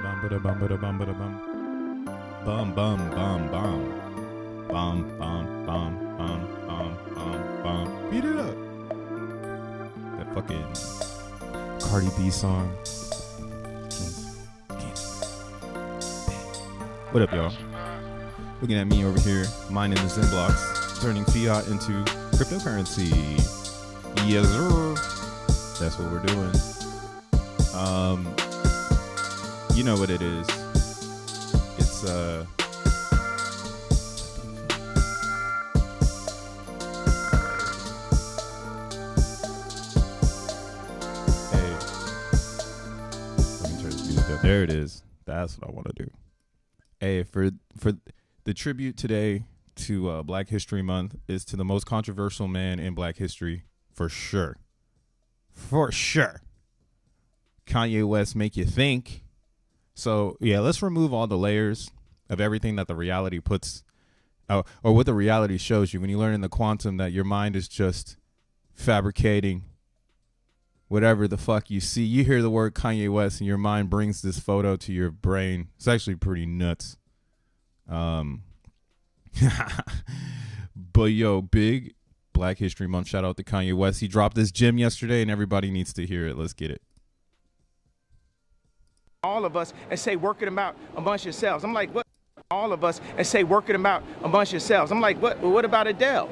bum bada bum bada bum bada bum. Bum bum bum bum. Bum bum bum bum bum bum bum. Beat it up. That fucking Cardi B song. What up, y'all? Looking at me over here, mining the XENblocks, turning fiat into cryptocurrency. Yes, sir. That's what we're doing. You know what it is. It's hey, let me turn this music up. There it is. That's what I want to do. Hey, for the tribute today to Black History Month is to the most controversial man in Black history, for sure. For sure. Kanye West make you think. So, yeah, let's remove all the layers of everything that the reality puts, or what the reality shows you when you learn in the quantum that your mind is just fabricating whatever the fuck you see. You hear the word Kanye West and your mind brings this photo to your brain. It's actually pretty nuts. But yo, big Black History Month shout out to Kanye West. He dropped this gem yesterday and everybody needs to hear it. Let's get it. All of us and say working them out amongst yourselves. I'm like, what? All of us and say working them out amongst yourselves. I'm like, what about Adele?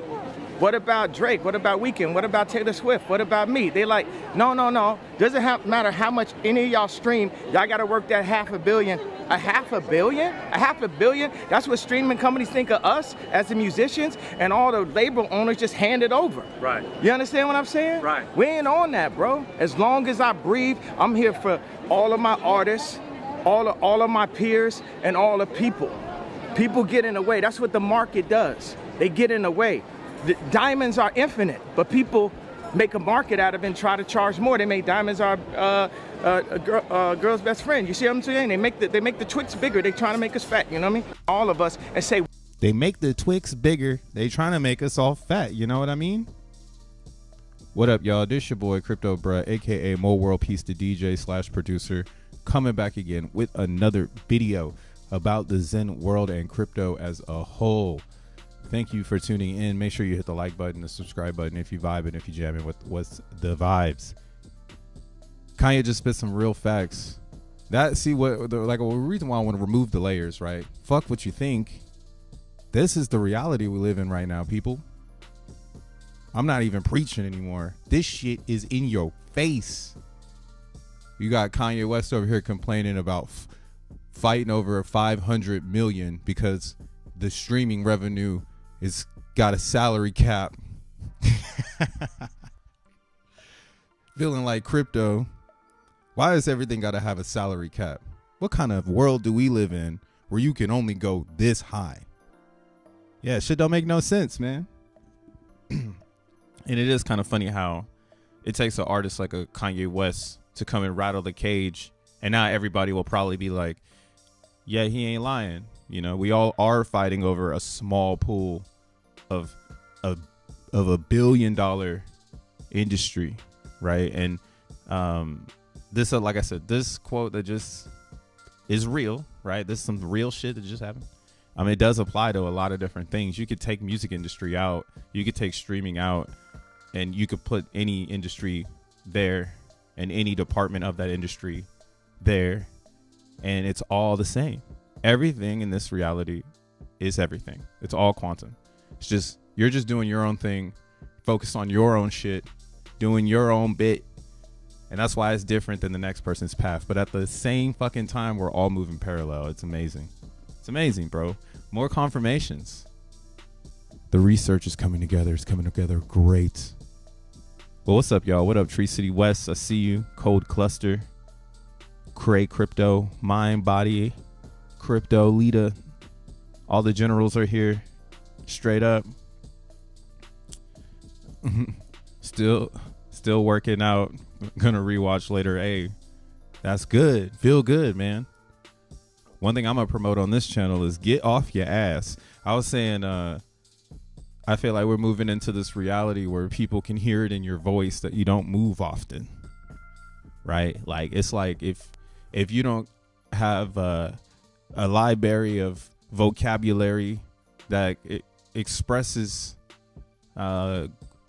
What about Drake? What about Weeknd? What about Taylor Swift? What about me? They like, no. Doesn't matter how much any of y'all stream. Y'all got to work that $500 million. A $500 million? A $500 million? That's what streaming companies think of us as the musicians, and all the label owners just hand it over. Right. You understand what I'm saying? Right. We ain't on that, bro. As long as I breathe, I'm here for all of my artists, all of my peers, and all the people. People get in the way. That's what the market does. They get in the way. The diamonds are infinite, but people make a market out of it and try to charge more. They make diamonds our girl's best friend. You see what I'm saying? They make the Twix bigger. They trying to make us fat. You know what I mean? All of us and say they make the Twix bigger. They trying to make us all fat. You know what I mean? What up, y'all? This your boy Crypto Bruh, aka Mo World Peace, the DJ / producer, coming back again with another video about the Zen world and crypto as a whole. Thank you for tuning in. Make sure you hit the like button, the subscribe button if you vibe and if you jamming with what's the vibes. Kanye just spit some real facts. The reason why I want to remove the layers, right? Fuck what you think. This is the reality we live in right now, people. I'm not even preaching anymore. This shit is in your face. You got Kanye West over here complaining about fighting over 500 million because the streaming revenue is got a salary cap. Feeling like crypto. Why does everything got to have a salary cap? What kind of world do we live in where you can only go this high? Yeah, shit don't make no sense, man. And it is kind of funny how it takes an artist like a Kanye West to come and rattle the cage, and now everybody will probably be like, yeah, he ain't lying. You know, we all are fighting over a small pool of $1 billion industry, right? And this, like I said, this quote that just is real, right? This is some real shit that just happened. I mean, it does apply to a lot of different things. You could take music industry out, you could take streaming out, and you could put any industry there and any department of that industry there, and it's all the same. Everything in this reality is everything. It's all quantum. It's just, you're just doing your own thing, focused on your own shit, doing your own bit. And that's why it's different than the next person's path. But at the same fucking time, we're all moving parallel. It's amazing. It's amazing, bro. More confirmations. The research is coming together. It's coming together great. Well, what's up, y'all? What up, Tree City West? I see you. Code Cluster. Cray Crypto. Mind Body. Crypto, Lita, all the generals are here, straight up. still working out. Gonna rewatch later. Hey, that's good. Feel good, man. One thing I'm gonna promote on this channel is get off your ass. I was saying, I feel like we're moving into this reality where people can hear it in your voice that you don't move often, right? Like, it's like if you don't have a library of vocabulary that expresses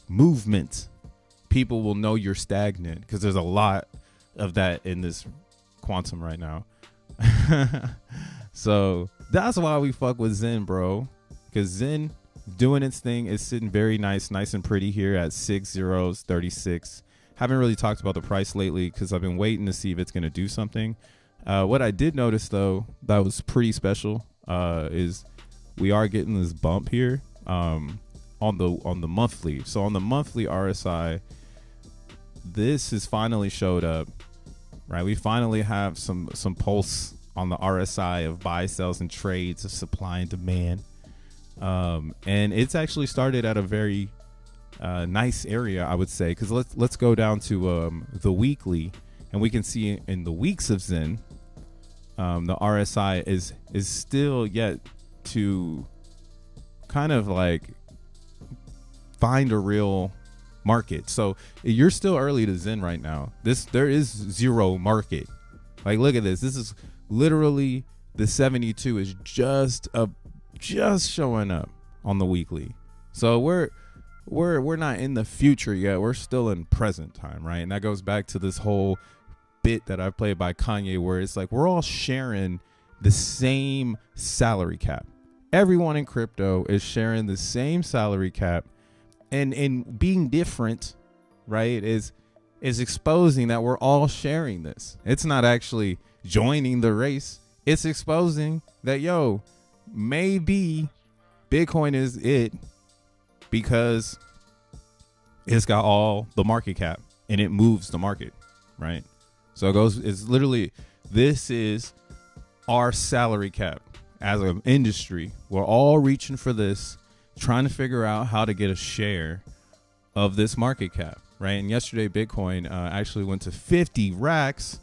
movement, people will know you're stagnant, because there's a lot of that in this quantum right now. So that's why we fuck with Zen, bro, because Zen doing its thing is sitting very nice and pretty here at 6.036. Haven't really talked about the price lately because I've been waiting to see if it's going to do something. What I did notice, though, that was pretty special, is we are getting this bump here on the monthly. So on the monthly RSI, this has finally showed up, right? We finally have some pulse on the RSI of buy, sells, and trades, of supply and demand. And it's actually started at a very nice area, I would say, because let's go down to the weekly, and we can see in the weeks of Zen, the RSI is still yet to kind of like find a real market. So you're still early to Zen right now. There is zero market. Like, look at this. This is literally the 72 is just showing up on the weekly. So we're not in the future yet. We're still in present time, right? And that goes back to this whole bit that I played by Kanye, where it's like we're all sharing the same salary cap. Everyone in crypto is sharing the same salary cap, and being different, right, is exposing that we're all sharing this. It's not actually joining the race. It's exposing that, yo, maybe Bitcoin is it because it's got all the market cap and it moves the market, right? So it's literally, this is our salary cap as an industry. We're all reaching for this, trying to figure out how to get a share of this market cap, right? And yesterday, Bitcoin actually went to 50 racks.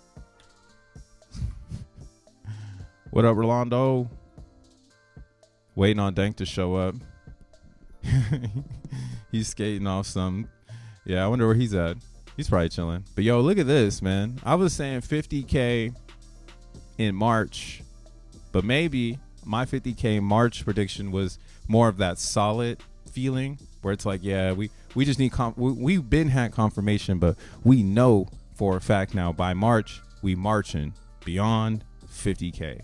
What up, Rolando? Waiting on Dank to show up. He's skating off some. Yeah, I wonder where he's at. He's probably chilling. But yo, look at this, man. I was saying 50K in March, but maybe my 50K March prediction was more of that solid feeling where it's like, yeah, we just need we've been had confirmation, but we know for a fact now by March we marching beyond 50K.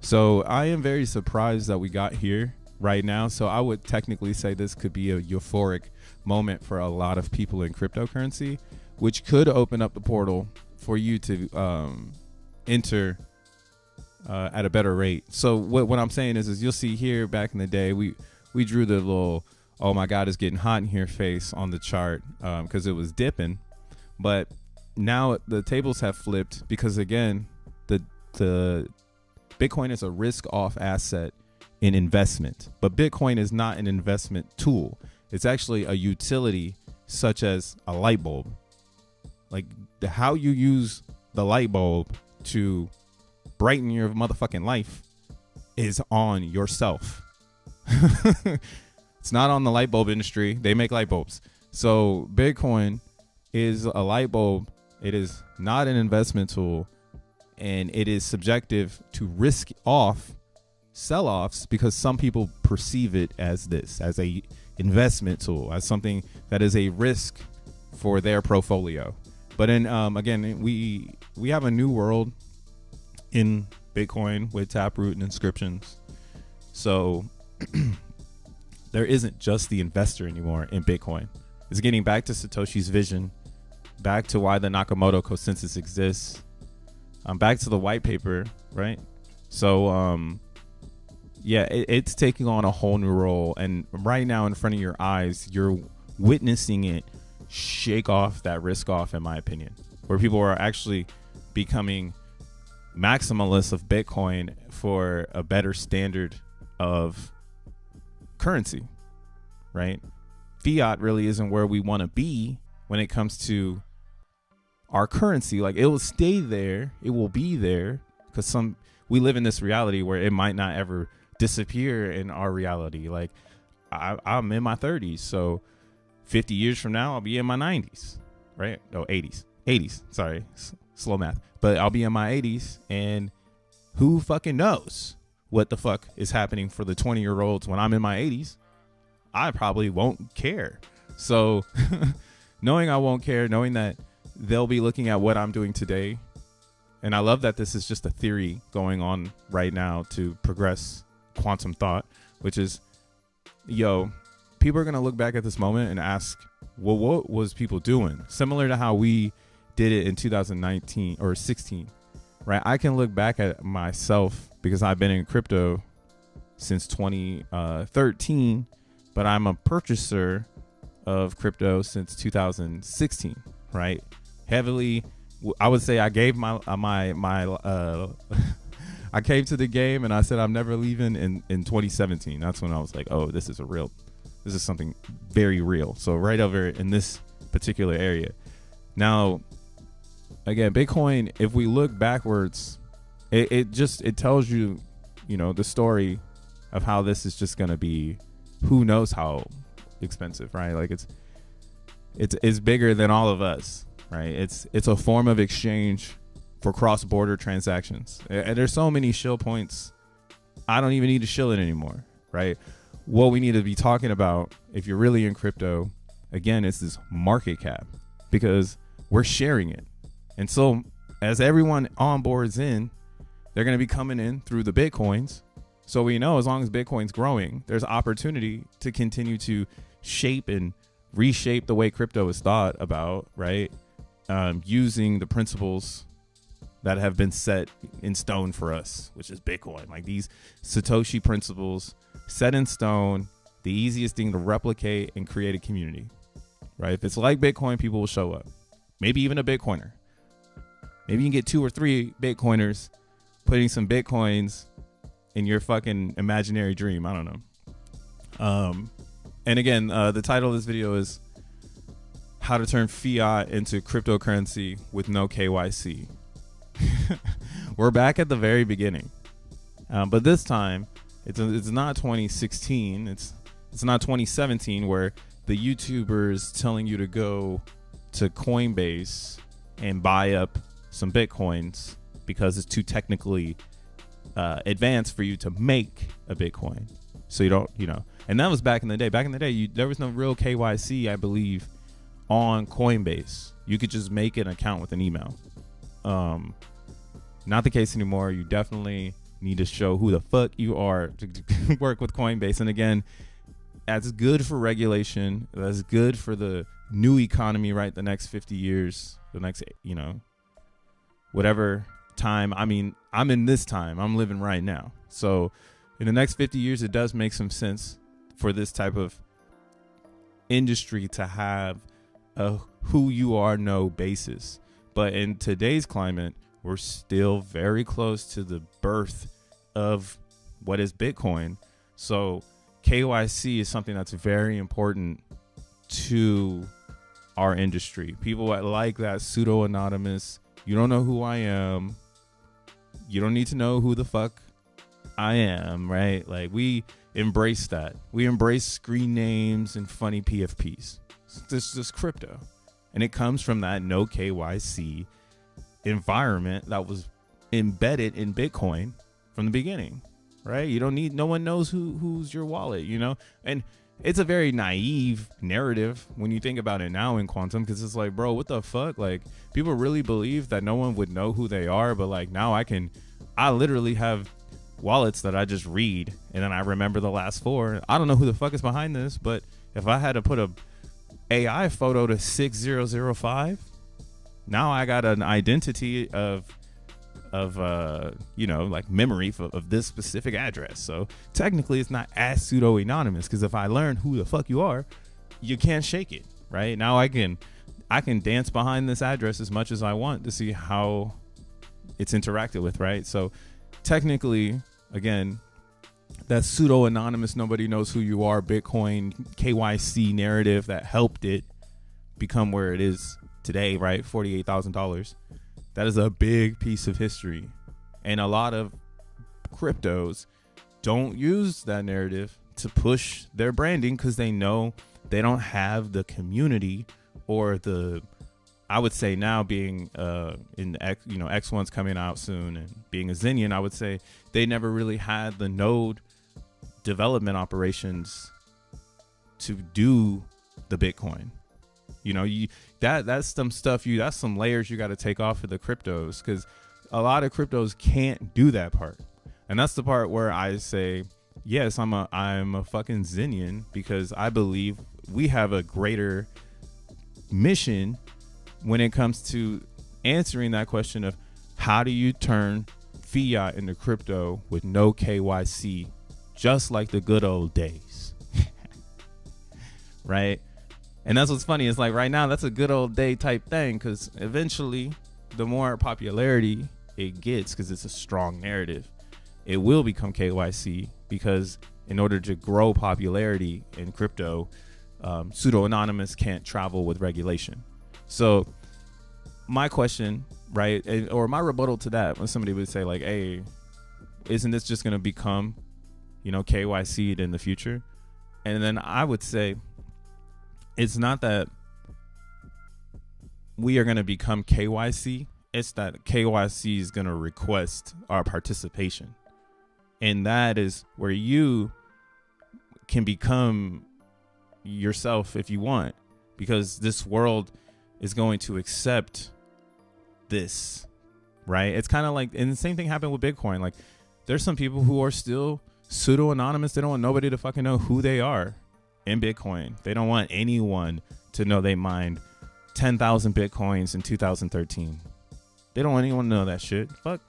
So I am very surprised that we got here right now. So I would technically say this could be a euphoric moment for a lot of people in cryptocurrency, which could open up the portal for you to enter at a better rate. So what I'm saying is you'll see here back in the day, we drew the little, oh my God, it's getting hot in here face on the chart because it was dipping. But now the tables have flipped because, again, the Bitcoin is a risk-off asset in investment, but Bitcoin is not an investment tool. It's actually a utility such as a light bulb. Like how you use the light bulb to brighten your motherfucking life is on yourself. It's not on the light bulb industry. They make light bulbs. So Bitcoin is a light bulb. It is not an investment tool. And it is subjective to risk off sell-offs because some people perceive it as a investment tool, as something that is a risk for their portfolio. But again, we have a new world in Bitcoin with Taproot and inscriptions. So there isn't just the investor anymore in Bitcoin. It's getting back to Satoshi's vision, back to why the Nakamoto consensus exists. Back to the white paper, right? So, yeah, it's taking on a whole new role. And right now in front of your eyes, you're witnessing it shake off that risk off, in my opinion, where people are actually becoming maximalists of Bitcoin for a better standard of currency, right? Fiat really isn't where we want to be when it comes to our currency. Like, it will stay there, it will be there, because we live in this reality where it might not ever disappear in our reality. Like, I'm in my 30s, so 50 years from now I'll be in my 90s, right? No, 80s, sorry, slow math. But I'll be in my 80s, and who fucking knows what the fuck is happening for the 20-year-olds when I'm in my 80s? I probably won't care. So knowing I won't care, knowing that they'll be looking at what I'm doing today. And I love that this is just a theory going on right now to progress quantum thought, which is, yo, people are going to look back at this moment and ask, well, what was people doing? Similar to how we did it in 2019 or 16, right? I can look back at myself because I've been in crypto since 2013, but I'm a purchaser of crypto since 2016, right? Heavily, I would say I gave I came to the game and I said I'm never leaving in 2017. That's when I was like, oh, this is something very real. So right over in this particular area. Now, again, Bitcoin, if we look backwards, it tells you, the story of how this is just going to be, who knows how expensive, right? Like it's bigger than all of us, right? It's a form of exchange for cross-border transactions. And there's so many shill points. I don't even need to shill it anymore, right? What we need to be talking about, if you're really in crypto, again, it's this market cap, because we're sharing it. And so as everyone onboards in, they're going to be coming in through the Bitcoins. So we know as long as Bitcoin's growing, there's opportunity to continue to shape and reshape the way crypto is thought about, right? Using the principles that have been set in stone for us, which is Bitcoin. Like these Satoshi principles set in stone, the easiest thing to replicate and create a community, right? If it's like Bitcoin, people will show up. Maybe even a Bitcoiner. Maybe you can get 2 or 3 Bitcoiners putting some Bitcoins in your fucking imaginary dream. I don't know. And again, the title of this video is how to turn fiat into cryptocurrency with no KYC. We're back at the very beginning. But this time it's not 2016. It's not 2017 where the YouTubers telling you to go to Coinbase and buy up some Bitcoins because it's too technically advanced for you to make a Bitcoin. So you don't, and that was back in the day. Back in the day, there was no real KYC, I believe, on Coinbase. You could just make an account with an email. Not the case anymore. You definitely need to show who the fuck you are to work with Coinbase. And again, that's good for regulation. That's good for the new economy, right? The next 50 years, the next, whatever time. I mean, I'm in this time. I'm living right now. So in the next 50 years, it does make some sense for this type of industry to have a who you are know basis. But in today's climate, we're still very close to the birth of what is Bitcoin. So KYC is something that's very important to our industry. People that like that pseudo-anonymous, you don't know who I am. You don't need to know who the fuck I am, right? Like we embrace that. We embrace screen names and funny PFPs. This is crypto. And it comes from that no KYC environment that was embedded in Bitcoin from the beginning, right? You don't need, no one knows who's your wallet, and it's a very naive narrative when you think about it now in quantum, because it's like, bro, what the fuck? Like people really believe that no one would know who they are, but like now I literally have wallets that I just read and then I remember the last 4. I don't know who the fuck is behind this, but if I had to put a AI photo to 6005, now I got an identity of like memory of this specific address. So technically it's not as pseudo anonymous, because if I learn who the fuck you are, you can't shake it, right? Now I can dance behind this address as much as I want to see how it's interacted with, right? So technically, again, that pseudo anonymous, nobody knows who you are, Bitcoin KYC narrative that helped it become where it is today, right? $48,000. That is a big piece of history. And a lot of cryptos don't use that narrative to push their branding because they know they don't have the community or the I would say now being in the X1's coming out soon, and being a Zenian, I would say they never really had the node development operations to do the Bitcoin. That's some stuff that's some layers you got to take off of the cryptos, because a lot of cryptos can't do that part. And that's the part where I say, yes, I'm a fucking Zenian, because I believe we have a greater mission when it comes to answering that question of how do you turn fiat into crypto with no KYC, just like the good old days. Right? And that's what's funny. It's like right now, that's a good old day type thing, because eventually the more popularity it gets, because it's a strong narrative, it will become KYC, because in order to grow popularity in crypto, pseudo-anonymous can't travel with regulation. So my question, right, or my rebuttal to that, when somebody would say like, hey, isn't this just going to become, KYC'd in the future? And then I would say, it's not that we are going to become KYC. It's that KYC is going to request our participation. And that is where you can become yourself if you want, because this world is going to accept this, right? It's kind of like, and the same thing happened with Bitcoin. Like, there's some people who are still pseudo anonymous. They don't want nobody to fucking know who they are in Bitcoin. They don't want anyone to know they mined 10,000 Bitcoins in 2013. They don't want anyone to know that shit. Fuck,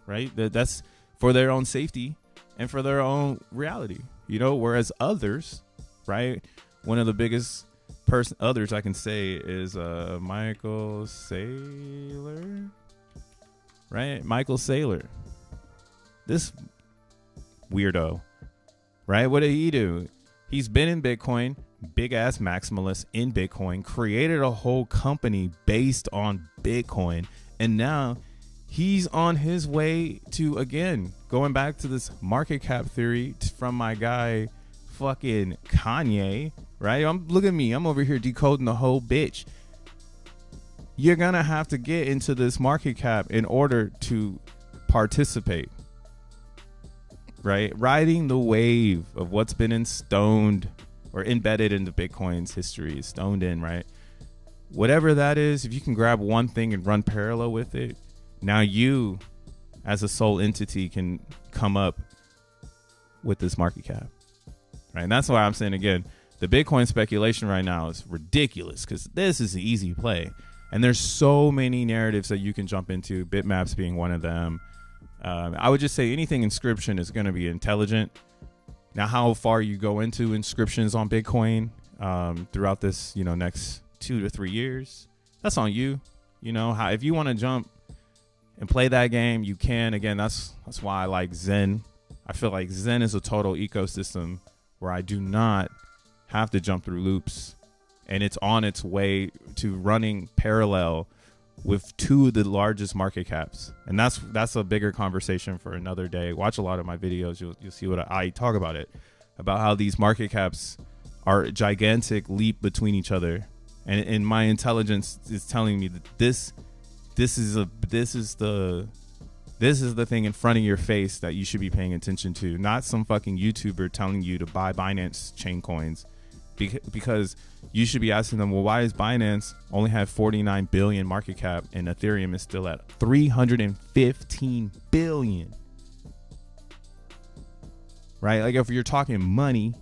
right? That's for their own safety and for their own reality, whereas others, right? One of the biggest others I can say is Michael Saylor, right? Michael Saylor, this weirdo, right? What did he do? He's been in Bitcoin, big ass maximalist in Bitcoin, created a whole company based on Bitcoin, and now he's on his way to, again, going back to this market cap theory from my guy fucking Kanye, right? Look at me, I'm over here decoding the whole bitch. You're gonna have to get into this market cap in order to participate, right? Riding the wave of what's been instoned or embedded into Bitcoin's history, is stoned in, right? Whatever that is, if you can grab one thing and run parallel with it, now you as a sole entity can come up with this market cap, right? And that's why I'm saying, again, the Bitcoin speculation right now is ridiculous, because this is an easy play. And there's so many narratives that you can jump into, bitmaps being one of them. I would just say anything inscription is going to be intelligent. Now, how far you go into inscriptions on Bitcoin throughout this, next 2 to 3 years, that's on you. If you want to jump and play that game, you can. Again, that's why I like Zen. I feel like Zen is a total ecosystem where I do not have to jump through loops, and it's on its way to running parallel with two of the largest market caps. And that's a bigger conversation for another day. Watch a lot of my videos. You'll see what I talk about it, about how these market caps are a gigantic leap between each other. And my intelligence is telling me that this is the thing in front of your face that you should be paying attention to, not some fucking YouTuber telling you to buy Binance chain coins, because you should be asking them, well, why does Binance only have 49 billion market cap and Ethereum is still at 315 billion? Right? Like, if you're talking money,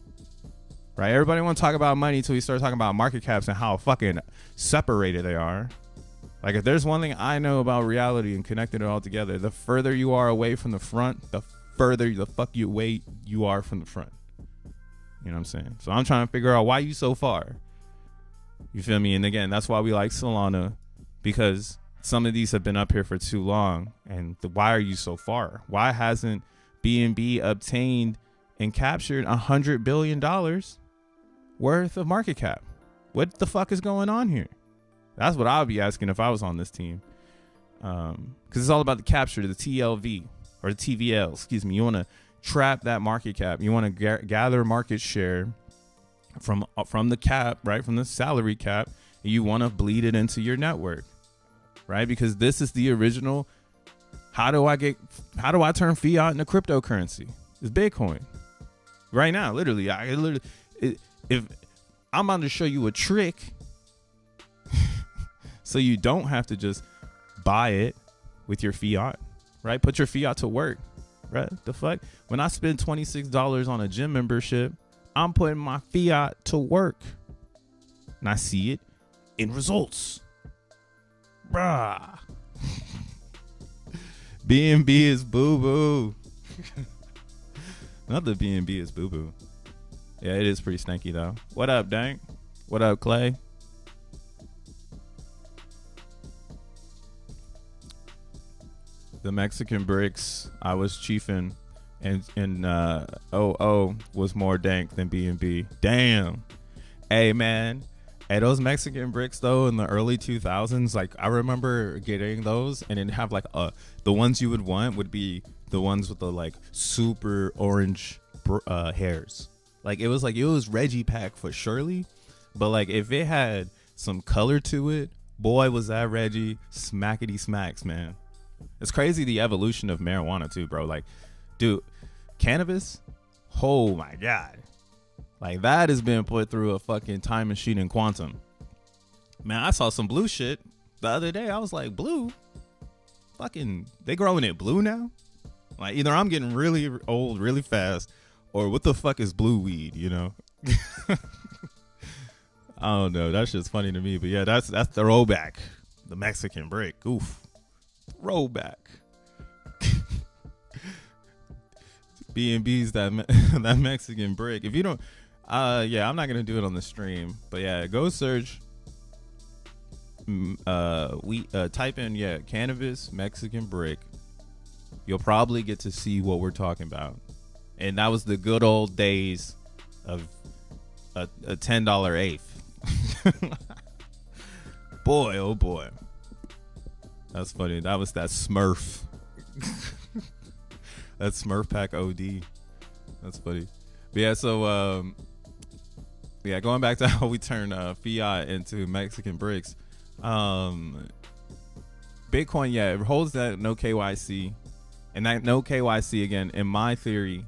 right? Everybody want to talk about money until we start talking about market caps and how fucking separated they are. Like, if there's one thing I know about reality and connecting it all together, the further you are away from the front, the further the fuck away you are from the front. You know what I'm saying? So I'm trying to figure out why you so far. You feel me? And again, that's why we like Solana, because some of these have been up here for too long. And why are you so far? Why hasn't BNB obtained and captured $100 billion worth of market cap? What the fuck is going on here? That's what I would be asking if I was on this team. Because it's all about the capture, the TLV or the TVL, excuse me. You want to trap that market cap. You want to gather market share from the cap, right? From the salary cap, You want to bleed it into your network, right? Because this is the original. How do I turn fiat into cryptocurrency? It's Bitcoin. Right now, literally, if I'm about to show you a trick, so you don't have to just buy it with your fiat, right? Put your fiat to work, right? The fuck? When I spend $26 on a gym membership, I'm putting my fiat to work, and I see it in results, bruh. BNB is boo boo. Not the BNB is boo boo. Yeah, it is pretty stanky though. What up, Dank? What up, Clay? The Mexican bricks I was chiefing, and OO was more dank than BNB. Damn. Hey man. Hey, those Mexican bricks though in the early 2000s, like I remember getting those, and it'd have like the ones you would want would be the ones with the like super orange hairs. Like it was Reggie Pack for surely, but like if it had some color to it, boy was that Reggie smackety smacks, man. It's crazy the evolution of marijuana too, bro. Like, dude, cannabis, oh my god. Like that has been put through a fucking time machine in quantum. Man, I saw some blue shit the other day. I was like, blue? Fucking, they growing it blue now? Like either I'm getting really old really fast, or what the fuck is blue weed, you know? I don't know. That's just funny to me. But yeah, that's the throwback. The Mexican brick. Oof. Throwback. B&B's that Mexican brick. If you don't, yeah, I'm not gonna do it on the stream, but yeah, go search. Type in cannabis Mexican brick. You'll probably get to see what we're talking about, and that was the good old days of a $10 eighth. Boy, oh boy, that's funny. That was that Smurf. That Smurf pack OD. That's funny. But yeah, so yeah, going back to how we turn fiat into Mexican bricks. Bitcoin, yeah, it holds that no KYC, and that no KYC, again, in my theory,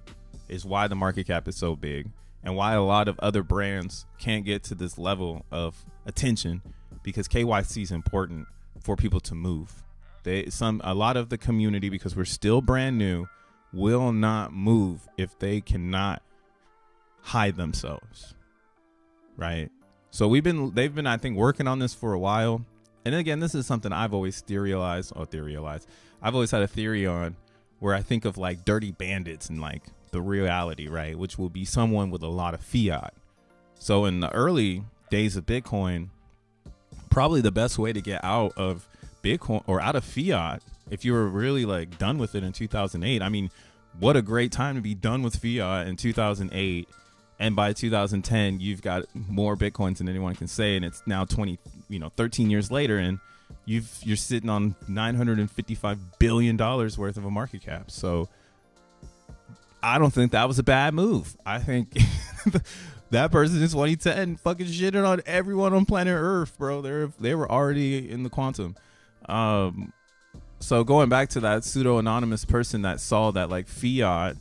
is why the market cap is so big, and why a lot of other brands can't get to this level of attention, because KYC is important for people to move. A lot of the community, because we're still brand new, will not move if they cannot hide themselves, right? So they've been I think working on this for a while, and again, this is something I've always theorized. I've always had a theory on, where I think of like dirty bandits and like the reality, right, which will be someone with a lot of fiat. So in the early days of Bitcoin, probably the best way to get out of Bitcoin or out of fiat, if you were really like done with it in 2008, I mean, what a great time to be done with fiat in 2008. And by 2010, you've got more Bitcoins than anyone can say. And it's now 13 years later, and you're sitting on $955 billion worth of a market cap. So I don't think that was a bad move. I think that person in 2010 fucking shitted on everyone on planet Earth, bro. They were already in the quantum. So going back to that pseudo anonymous person that saw that like fiat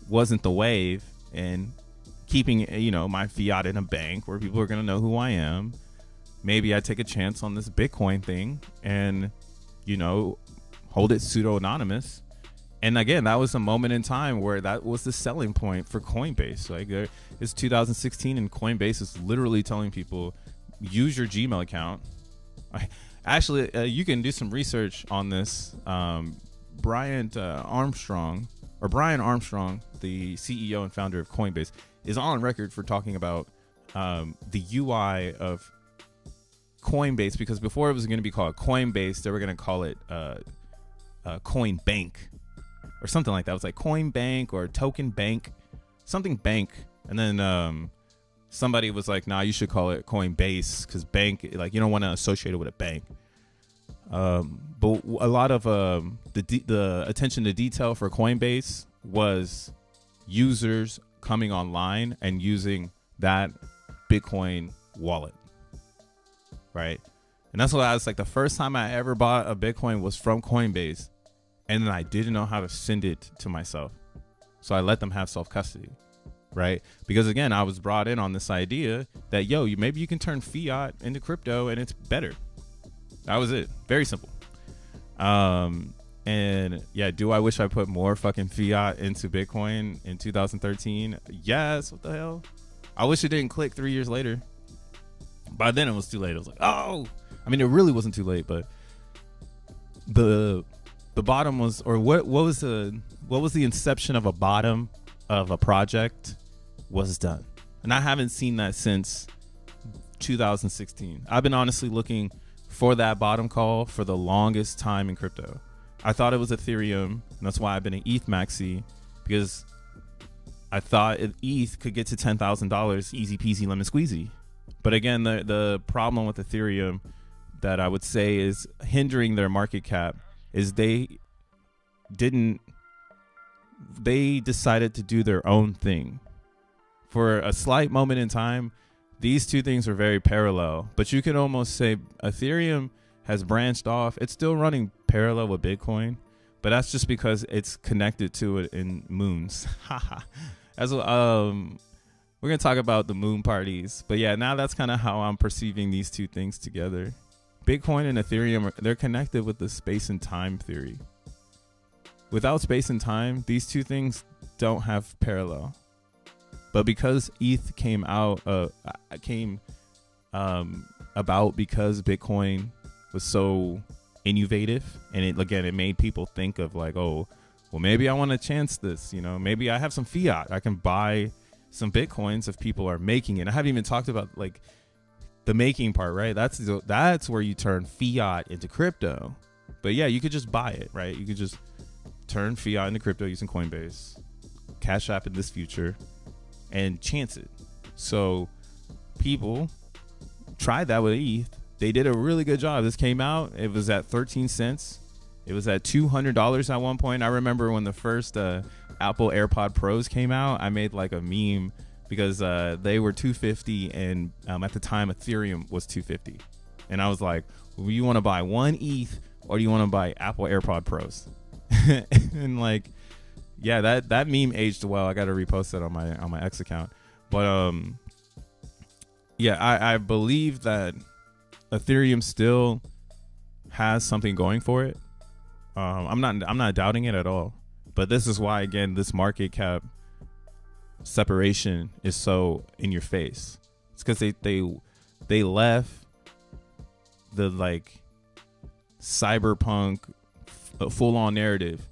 wasn't the wave, and keeping my fiat in a bank where people are going to know who I am, maybe I take a chance on this Bitcoin thing and hold it pseudo anonymous. And again, that was a moment in time where that was the selling point for Coinbase. Like it's 2016, and Coinbase is literally telling people, use your Gmail account. Actually, you can do some research on this. Brian Armstrong, the CEO and founder of Coinbase, is on record for talking about the UI of Coinbase, because before it was going to be called Coinbase, they were going to call it Coin Bank or something like that. It was like Coin Bank or Token Bank, something bank. And then somebody was like, nah, you should call it Coinbase, because bank, like, you don't want to associate it with a bank. But a lot of the attention to detail for Coinbase was users coming online and using that Bitcoin wallet. right? And that's what I was like, the first time I ever bought a Bitcoin was from Coinbase, and then I didn't know how to send it to myself. So I let them have self-custody, right? Because again, I was brought in on this idea that, yo, maybe you can turn fiat into crypto and it's better. That was it. Very simple. And yeah, do I wish I put more fucking fiat into Bitcoin in 2013? Yes. What the hell? I wish it didn't click 3 years later. By then it was too late. I was like, oh, I mean, it really wasn't too late, but the bottom was, or what was the inception of a bottom of a project was done. And I haven't seen that since 2016. I've been honestly looking for that bottom call for the longest time in crypto. I thought it was Ethereum, and that's why I've been an ETH maxi, because I thought ETH could get to $10,000 easy peasy lemon squeezy. But again, the problem with Ethereum that I would say is hindering their market cap is they decided to do their own thing. For a slight moment in time, these two things are very parallel, but you can almost say Ethereum has branched off. It's still running parallel with Bitcoin, but that's just because it's connected to it in moons. As we're gonna talk about the moon parties, but yeah, now that's kind of how I'm perceiving these two things together. Bitcoin and Ethereum, they're connected with the space and time theory. Without space and time, these two things don't have parallel. But because ETH came about because Bitcoin was so innovative, and it made people think of like, oh, well, maybe I want to chance this, you know, maybe I have some fiat, I can buy some Bitcoins if people are making it. I haven't even talked about like the making part, right? That's where you turn fiat into crypto. But yeah, you could just buy it, right? You could just turn fiat into crypto using Coinbase, Cash App in this future, and chance it. So people tried that with ETH. They did a really good job. This came out, it was at 13 cents. It was at $200 at one point. I remember when the first Apple AirPod Pros came out, I made like a meme because they were $250, and at the time Ethereum was $250. And I was like, well, you want to buy one ETH or do you want to buy Apple AirPod Pros? And like, yeah, that meme aged well. I got to repost that on my X account. But yeah, I believe that Ethereum still has something going for it. I'm not doubting it at all. But this is why, again, this market cap separation is so in your face. It's because they left the like cyberpunk full on narrative,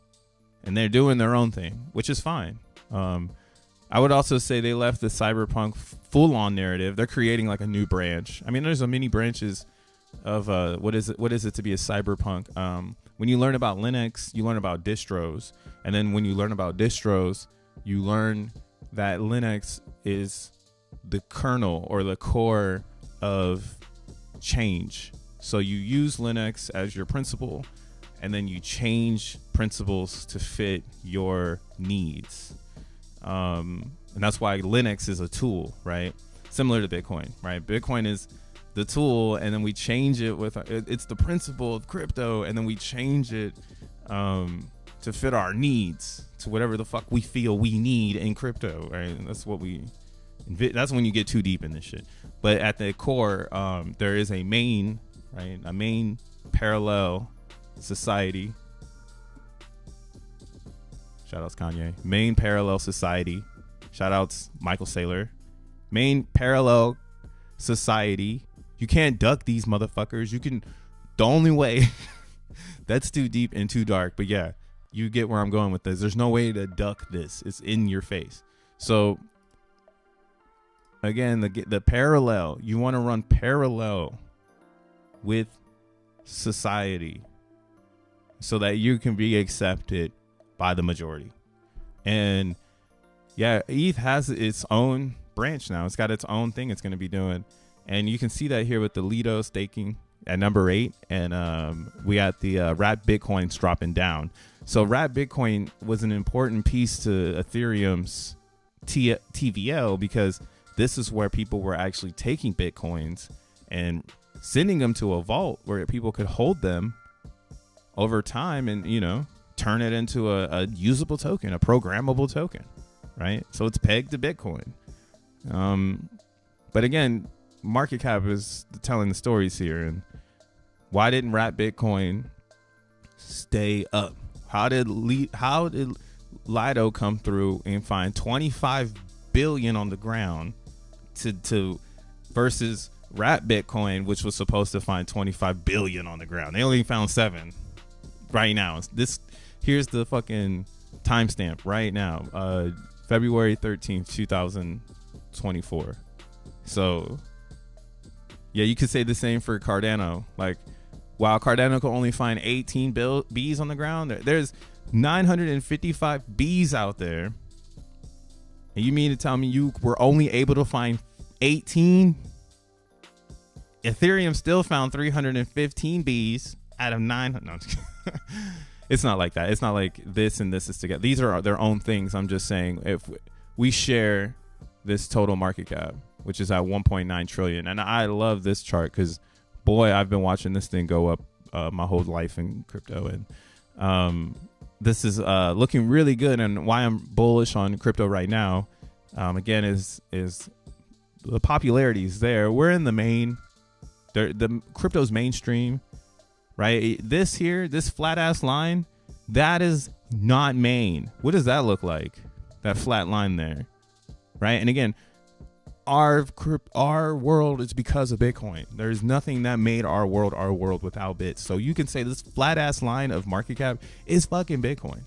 and they're doing their own thing, which is fine. I would also say they left the cyberpunk full on narrative. They're creating like a new branch. I mean, there's a many branches of what is it to be a cyberpunk. When you learn about Linux, you learn about distros, and then when you learn about distros, you learn that Linux is the kernel or the core of change. So you use Linux as your principle, and then you change principles to fit your needs. And that's why Linux is a tool, right? Similar to Bitcoin, right? Bitcoin is the tool, and then we change it with it's the principle of crypto, and then we change it to fit our needs, to whatever the fuck we feel we need in crypto, right? And that's when you get too deep in this shit. But at the core, there is a main parallel society. Shout outs Kanye. Main parallel society. Shout outs Michael Saylor. Main parallel society. You can't duck these motherfuckers. The only way that's too deep and too dark. But yeah, you get where I'm going with this. There's no way to duck this. It's in your face. So again, the parallel, you want to run parallel with society so that you can be accepted by the majority. And yeah, ETH has its own branch now. It's got its own thing it's going to be doing. And you can see that here with the Lido staking at number 8. And we got the Rat Bitcoins dropping down. So Rat Bitcoin was an important piece to Ethereum's TVL, because this is where people were actually taking Bitcoins and sending them to a vault where people could hold them over time and, you know, turn it into a usable token, a programmable token, right? So it's pegged to Bitcoin. But again, market cap is telling the stories here. And why didn't Wrap Bitcoin stay up? How did Lido come through and find 25 billion on the ground to versus Wrap Bitcoin, which was supposed to find 25 billion on the ground? They only found 7 right now. Here's the fucking timestamp right now, February 13th, 2024. So yeah, you could say the same for Cardano. Like, while Cardano could only find 18 Bs on the ground, there's 955 Bs out there. And you mean to tell me you were only able to find 18? Ethereum still found 315 Bs out of 900. No, it's not like that. It's not like this and this is together. These are their own things. I'm just saying, if we share this total market cap, which is at 1.9 trillion. And I love this chart because, boy, I've been watching this thing go up my whole life in crypto. And this is looking really good. And why I'm bullish on crypto right now, again, is the popularity is there. We're in the crypto's mainstream, right? This flat ass line, that is not main. What does that look like? That flat line there, right? And again, our world is because of Bitcoin. There's nothing that made our world without bits. So you can say this flat ass line of market cap is fucking Bitcoin,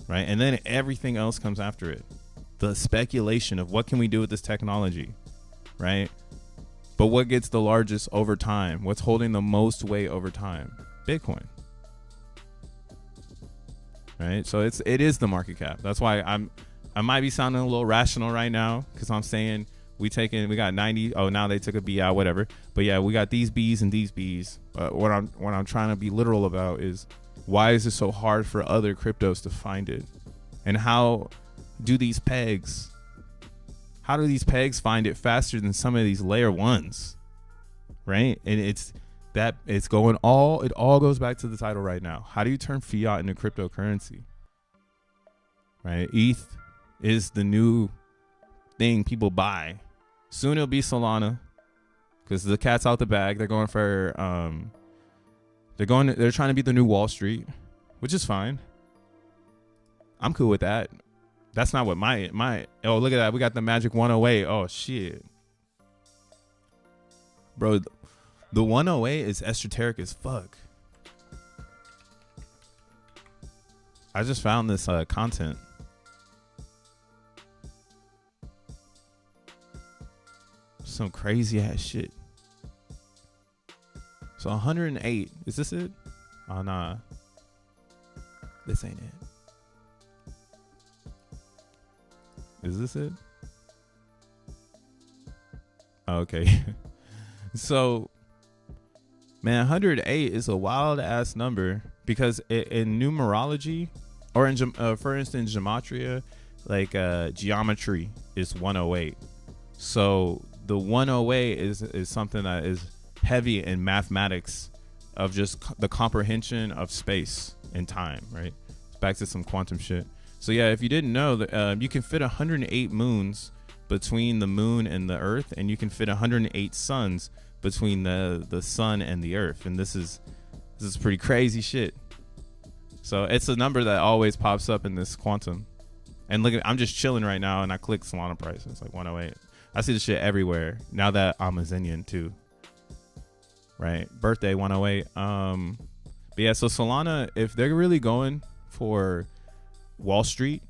right? And then everything else comes after it. The speculation of what can we do with this technology, right? But what gets the largest over time? What's holding the most weight over time? Bitcoin, right? So it is the market cap. That's why I might be sounding a little rational right now because I'm saying we got 90. Oh, now they took a B out, whatever. But yeah, we got these Bs and these Bs. What I'm trying to be literal about is, why is it so hard for other cryptos to find it? And how do these pegs find it faster than some of these layer ones, right? And it all goes back to the title right now. How do you turn fiat into cryptocurrency, right? ETH is the new thing people buy. Soon it'll be Solana because the cat's out the bag. They're going for they're trying to be the new Wall Street, which is fine. I'm cool with that. That's not what my oh, look at that. We got the magic 108. Oh shit. Bro, the 108 is esoteric as fuck. I just found this content. Some crazy ass shit. So 108. Is this it? Oh nah. This ain't it. Is this it? Okay. So, man, 108 is a wild ass number because in numerology, or in for instance gematria, like geometry is 108. So the 108 is something that is heavy in mathematics of just the comprehension of space and time, right? It's back to some quantum shit. So yeah, if you didn't know that you can fit 108 moons between the moon and the earth, and you can fit 108 suns between the sun and the earth. And this is pretty crazy shit. So it's a number that always pops up in this quantum. And look at, I'm just chilling right now and I click Solana price. It's like 108. I see this shit everywhere now that I'm a Zenian too. Right? Birthday 108. But yeah, so Solana, if they're really going for Wall Street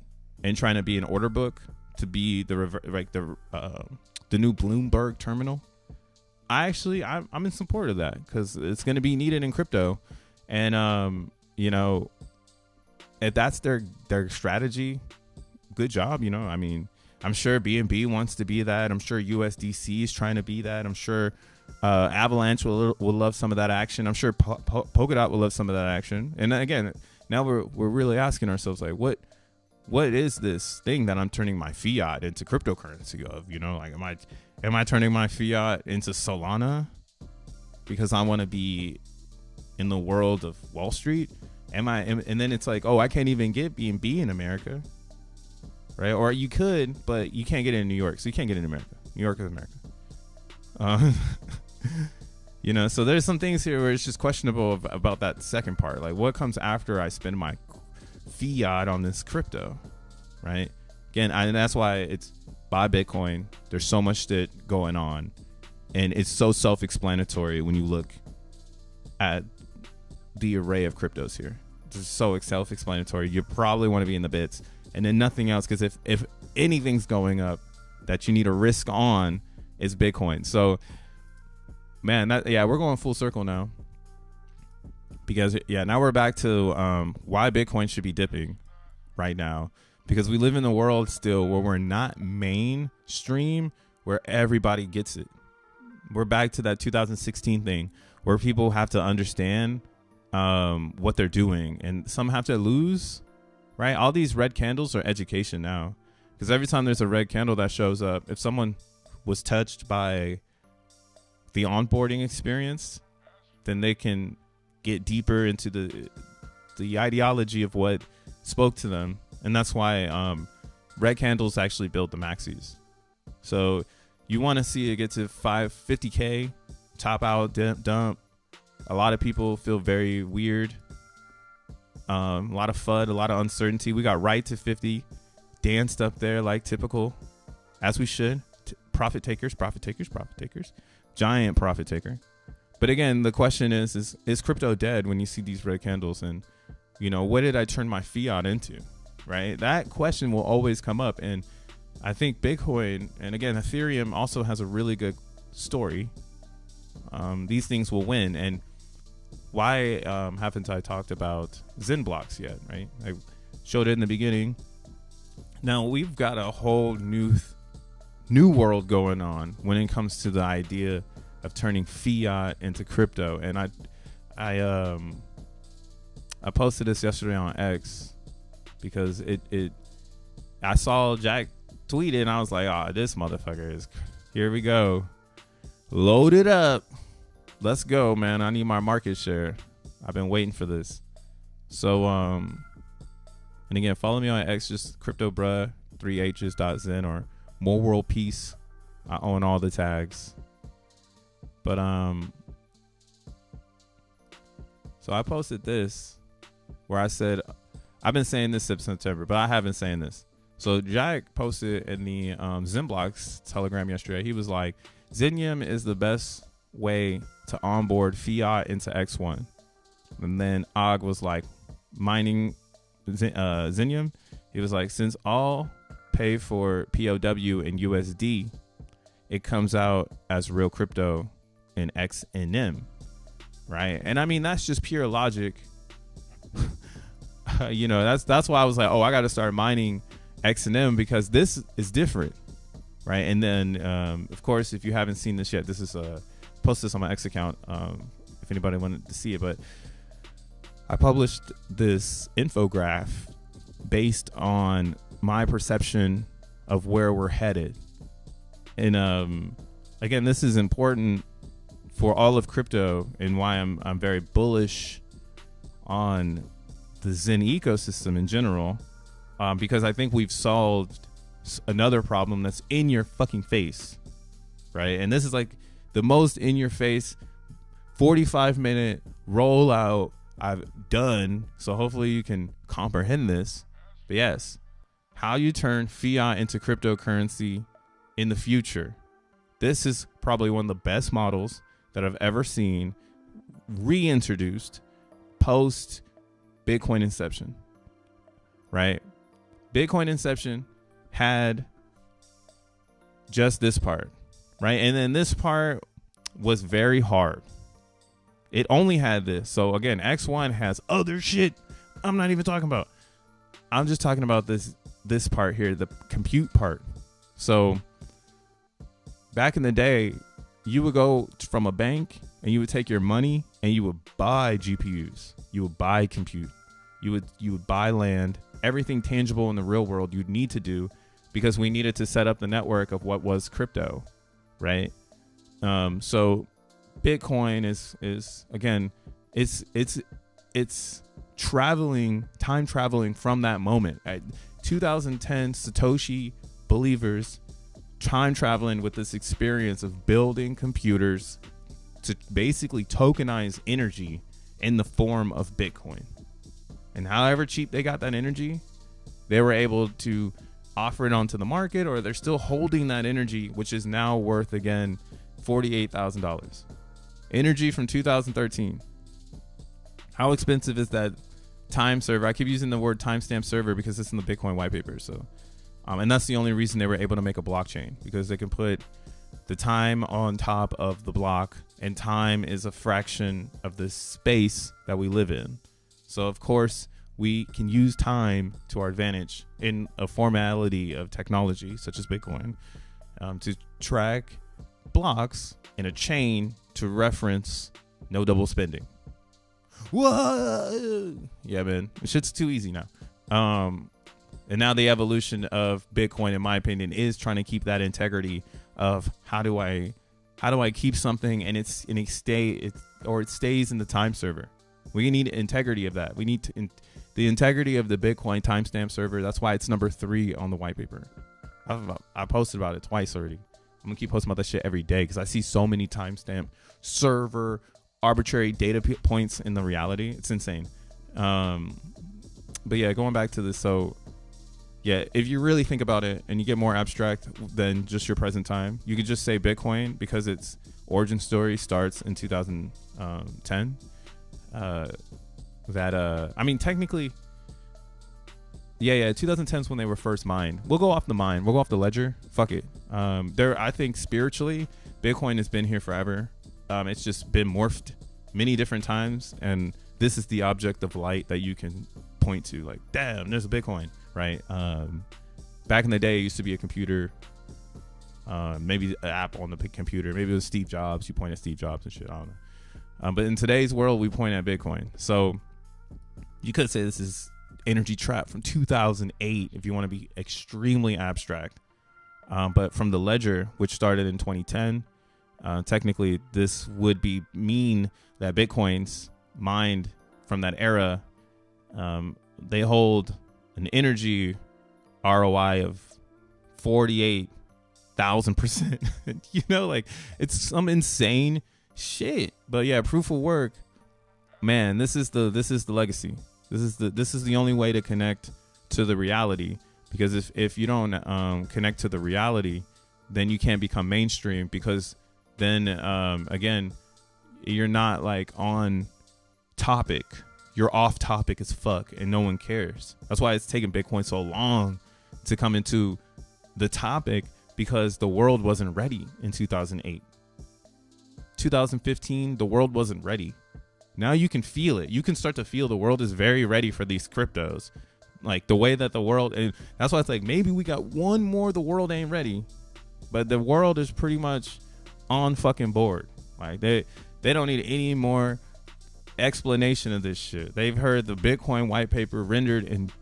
and trying to be an order book to be the new Bloomberg terminal, I'm in support of that because it's going to be needed in crypto. And you know, if that's their strategy, good job. You know, I mean, I'm sure BNB wants to be that. I'm sure USDC is trying to be that. I'm sure Avalanche will love some of that action. I'm sure Polkadot will love some of that action. And again, now we're really asking ourselves, like, what is this thing that I'm turning my fiat into cryptocurrency of? You know, like, am I turning my fiat into Solana? because I want to be in the world of Wall Street? And then it's like, oh, I can't even get B&B in America, right? Or you could, but you can't get it in New York, so you can't get it in America. New York is America. You know, so there's some things here where it's just questionable about that second part. Like, what comes after I spend my fiat on this crypto, right? Again, and that's why it's buy Bitcoin. There's so much shit going on, and it's so self-explanatory when you look at the array of cryptos here. It's so self-explanatory. You probably want to be in the bits, and then nothing else, because if anything's going up that you need a risk on, is Bitcoin. So, man, we're going full circle now, because now we're back to why Bitcoin should be dipping right now, because we live in a world still where we're not mainstream, where everybody gets it. We're back to that 2016 thing where people have to understand what they're doing, and some have to lose, right? All these red candles are education now, because every time there's a red candle that shows up, if someone was touched by the onboarding experience, then they can get deeper into the ideology of what spoke to them. And that's why red candles actually build the maxis. So you want to see it get to 50K, top out, dump. A lot of people feel very weird. A lot of FUD, a lot of uncertainty. We got right to 50, danced up there like typical, as we should. Profit takers, giant profit taker. But again, the question is crypto dead when you see these red candles? And, you know, what did I turn my fiat into, right? That question will always come up. And I think Bitcoin, and again, Ethereum also has a really good story. These things will win. And why haven't I talked about XENblocks yet, right? I showed it in the beginning. Now we've got a whole new world going on when it comes to the idea of turning fiat into crypto. And I posted this yesterday on X because I saw Jack tweet it, and I was like, oh, this motherfucker is, here we go, load it up, let's go, man. I need my market share. I've been waiting for this. So and again, follow me on X, just cryptobruh 3hs.zen or more world peace. I own all the tags. But so I posted this where I said, I've been saying this since September, but I have been saying this. So Jack posted in the XenBlocks Telegram yesterday. He was like, Xenium is the best way to onboard fiat into X1. And then Og was like, mining Xenium. He was like, since all pay for P.o.W and USD, it comes out as real crypto in XEN, right? And I mean, that's just pure logic. You know, that's why I was like, oh, I got to start mining XEN because this is different, right? And then of course, if you haven't seen this yet, this is post this on my X account if anybody wanted to see it. But I published this infograph based on my perception of where we're headed. And again, this is important for all of crypto, and why I'm very bullish on the Zen ecosystem in general, because I think we've solved another problem that's in your fucking face, right? And this is like the most in your face 45-minute rollout I've done, so hopefully you can comprehend this. But yes, how you turn fiat into cryptocurrency in the future. This is probably one of the best models that I've ever seen reintroduced post Bitcoin inception, right? Bitcoin inception had just this part, right? And then this part was very hard. It only had this. So again, X1 has other shit I'm not even talking about. I'm just talking about this part here, the compute part. So back in the day, you would go from a bank and you would take your money and you would buy GPUs. You would buy compute. You would buy land, everything tangible in the real world you'd need to do, because we needed to set up the network of what was crypto, right? So Bitcoin is again, it's time traveling from that moment. 2010 Satoshi believers time traveling with this experience of building computers to basically tokenize energy in the form of Bitcoin. And however cheap they got that energy, they were able to offer it onto the market, or they're still holding that energy, which is now worth, again, $48,000. Energy from 2013. How expensive is that time server? I keep using the word timestamp server because it's in the Bitcoin white paper. So, and that's the only reason they were able to make a blockchain, because they can put the time on top of the block, and time is a fraction of the space that we live in. So of course we can use time to our advantage in a formality of technology such as Bitcoin, to track blocks in a chain to reference no double spending. Whoa! Yeah, man, shit's too easy now. And now the evolution of Bitcoin, in my opinion, is trying to keep that integrity of how do I keep something and it stays in the time server. We need integrity of that. We need the integrity of the Bitcoin timestamp server. That's why it's number 3 on the white paper. I posted about it twice already. I'm gonna keep posting about that shit every day because I see so many timestamp server arbitrary data points in the reality. It's insane. But yeah, going back to this. So yeah, if you really think about it and you get more abstract than just your present time, you could just say Bitcoin, because its origin story starts in 2010. I mean, technically, yeah, 2010 is when they were first mined. We'll go off the mine. We'll go off the ledger. Fuck it. I think spiritually, Bitcoin has been here forever. It's just been morphed many different times, and this is the object of light that you can point to. Like, damn, there's a Bitcoin, right? Back in the day, it used to be a computer, maybe an app on the computer. Maybe it was Steve Jobs. You point at Steve Jobs and shit. I don't know. But in today's world, we point at Bitcoin. So you could say this is energy trap from 2008 if you want to be extremely abstract. But from the ledger, which started in 2010, technically this would mean that Bitcoins mined from that era, they hold an energy ROI of 48,000%. You know, like, it's some insane shit. But yeah, proof of work, man, this is the legacy. This is the only way to connect to the reality, because if you don't connect to the reality, then you can't become mainstream, because then again, you're not like on topic. You're off topic as fuck and no one cares. That's why it's taken Bitcoin so long to come into the topic, because the world wasn't ready in 2008. 2015, the world wasn't ready. Now you can feel it. You can start to feel the world is very ready for these cryptos. Like the way that the world, and that's why it's like, maybe we got one more, the world ain't ready, but the world is pretty much on fucking board. Like they don't need any more explanation of this shit. They've heard the Bitcoin white paper rendered in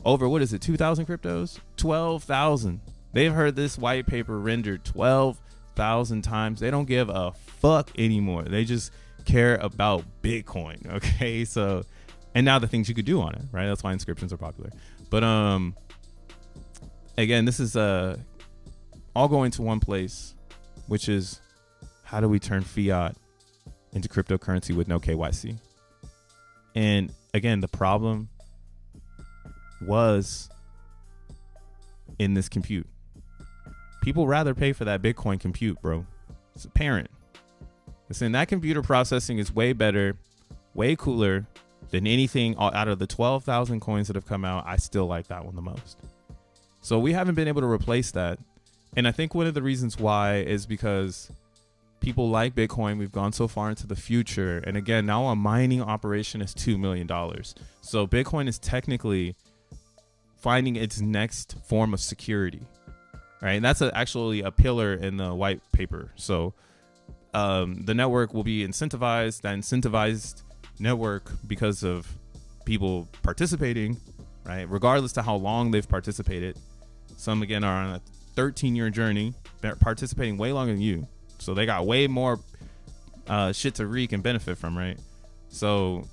over, what is it, 2,000 cryptos? 12,000. They've heard this white paper rendered 12,000 times. They don't give a fuck anymore. They just care about Bitcoin. Okay, so, and now the things you could do on it, right? That's why inscriptions are popular. But again, this is all going to one place, which is, how do we turn fiat into cryptocurrency with no KYC? And again, the problem was in this compute. People rather pay for that Bitcoin compute, bro. It's apparent. Listen, that computer processing is way better, way cooler than anything out of the 12,000 coins that have come out. I still like that one the most. So we haven't been able to replace that. And I think one of the reasons why is because people like Bitcoin. We've gone so far into the future. And again, now a mining operation is $2 million. So Bitcoin is technically finding its next form of security, right? And that's actually a pillar in the white paper. So the network will be incentivized, that incentivized network, because of people participating, right? Regardless to how long they've participated. Some, again, are on a 13-year journey. They're participating way longer than you. So they got way more shit Tariq can benefit from, right? So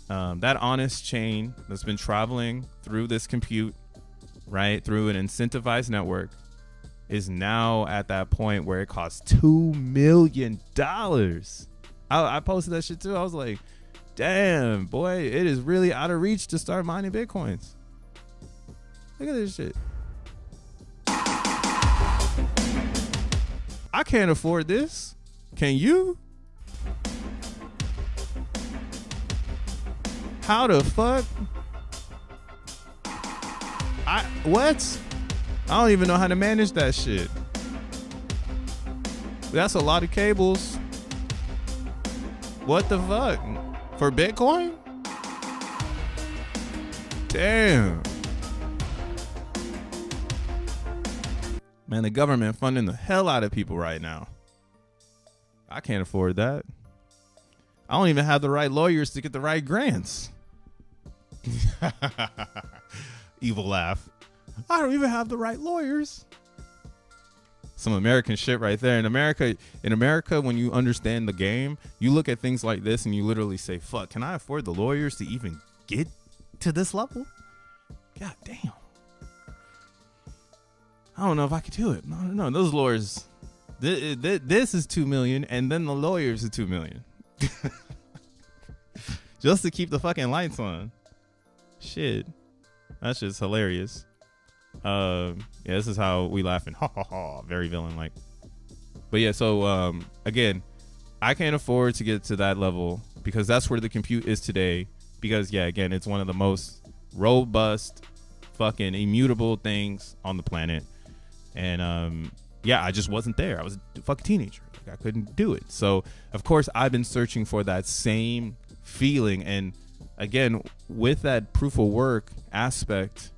that honest chain that's been traveling through this compute, right, through an incentivized network, is now at that point where it costs $2 million. I posted that shit too. I was like, damn, boy, it is really out of reach to start mining Bitcoins. Look at this shit. I can't afford this. Can you? How the fuck? What? I don't even know how to manage that shit. That's a lot of cables. What the fuck? For Bitcoin? Damn. Man, the government funding the hell out of people right now. I can't afford that. I don't even have the right lawyers to get the right grants. Evil laugh. I don't even have the right lawyers. Some American shit right there. In America, when you understand the game, you look at things like this and you literally say, fuck, can I afford the lawyers to even get to this level? God damn. I don't know if I could do it. I don't know. Those lawyers, this is $2 million, and then the lawyers are $2 million. Just to keep the fucking lights on. Shit. That's just hilarious. Yeah, this is how we laughing. Ha ha ha. Very villain like. But yeah, so again, I can't afford to get to that level because that's where the compute is today. Because yeah, again, it's one of the most robust, fucking immutable things on the planet. And yeah, I just wasn't there. I was a fucking teenager. Like, I couldn't do it. So of course I've been searching for that same feeling. And again, with that proof of work aspect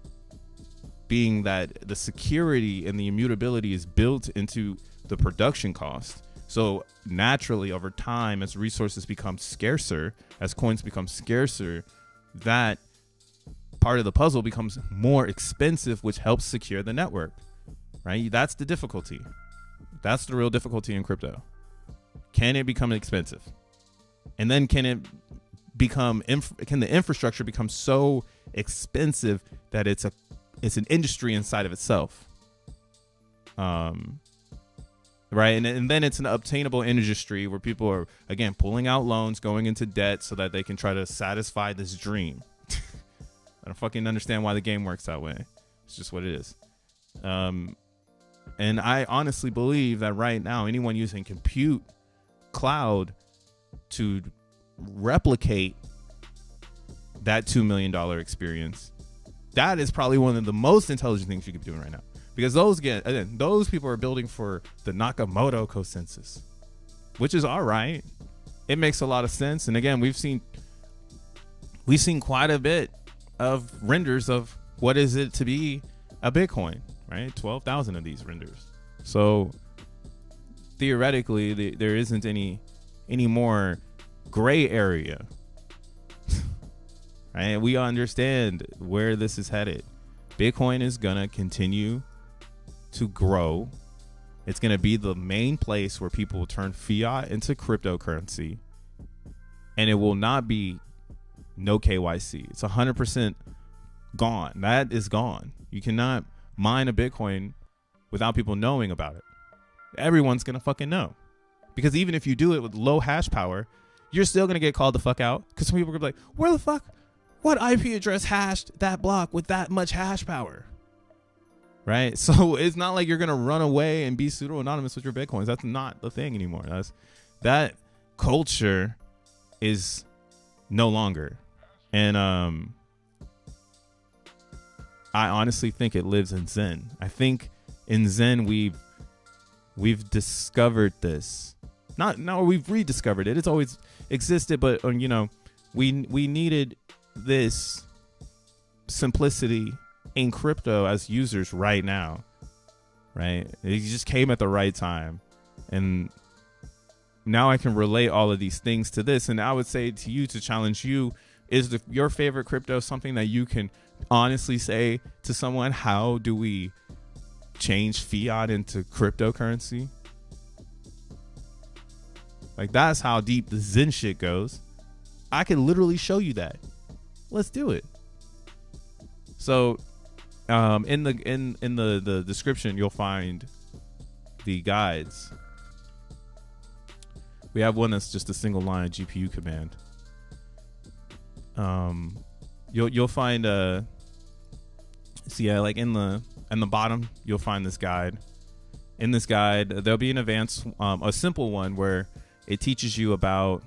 being that the security and the immutability is built into the production cost. So naturally over time, as resources become scarcer, as coins become scarcer, that part of the puzzle becomes more expensive, which helps secure the network, right? That's the difficulty. That's the real difficulty in crypto. Can it become expensive? And then can it become, can the infrastructure become so expensive that it's an industry inside of itself? Right. And then it's an obtainable industry where people are, again, pulling out loans, going into debt so that they can try to satisfy this dream. I don't fucking understand why the game works that way. It's just what it is. And I honestly believe that right now, anyone using compute cloud to replicate that $2 million experience, that is probably one of the most intelligent things you could be doing right now. Because those people are building for the Nakamoto consensus, which is all right. It makes a lot of sense. And again, we've seen quite a bit of renders of what is it to be a Bitcoin, right? 12,000 of these renders. So theoretically, there isn't any more gray area. Right? We understand where this is headed. Bitcoin is gonna continue to grow. It's going to be the main place where people will turn fiat into cryptocurrency, and it will not be no KYC. It's 100% gone. That is gone. You cannot mine a Bitcoin without people knowing about it. Everyone's going to fucking know, because even if you do it with low hash power, you're still going to get called the fuck out, because some people are going to be like, where the fuck, what IP address hashed that block with that much hash power? Right. So it's not like you're going to run away and be pseudo anonymous with your Bitcoins. That's not the thing anymore. That culture is no longer. And I honestly think it lives in Zen. I think in Zen we've discovered this. We've rediscovered it. It's always existed, but we needed this simplicity in crypto as users right now, right? It just came at the right time, and now I can relate all of these things to this. And I would say to you, to challenge you, is your favorite crypto something that you can honestly say to someone, how do we change fiat into cryptocurrency? Like, that's how deep the Zen shit goes. I can literally show you that. Let's do it. So in the description, you'll find the guides. We have one that's just a single line GPU command. You'll find like in the bottom, you'll find this guide. In this guide, there'll be an advanced, a simple one where it teaches you about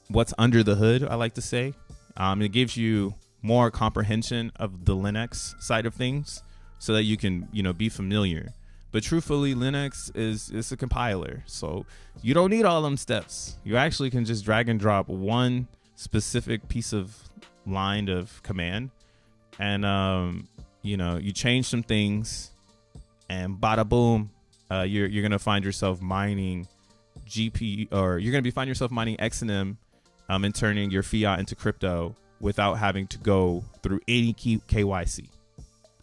what's under the hood, I like to say. It gives you more comprehension of the Linux side of things so that you can, be familiar. But truthfully, Linux is a compiler, so you don't need all them steps. You actually can just drag and drop one specific piece of line of command, and you change some things, and bada boom, you're gonna find yourself mining GPU, or you're gonna find yourself mining XEN, and turning your fiat into crypto without having to go through any KYC,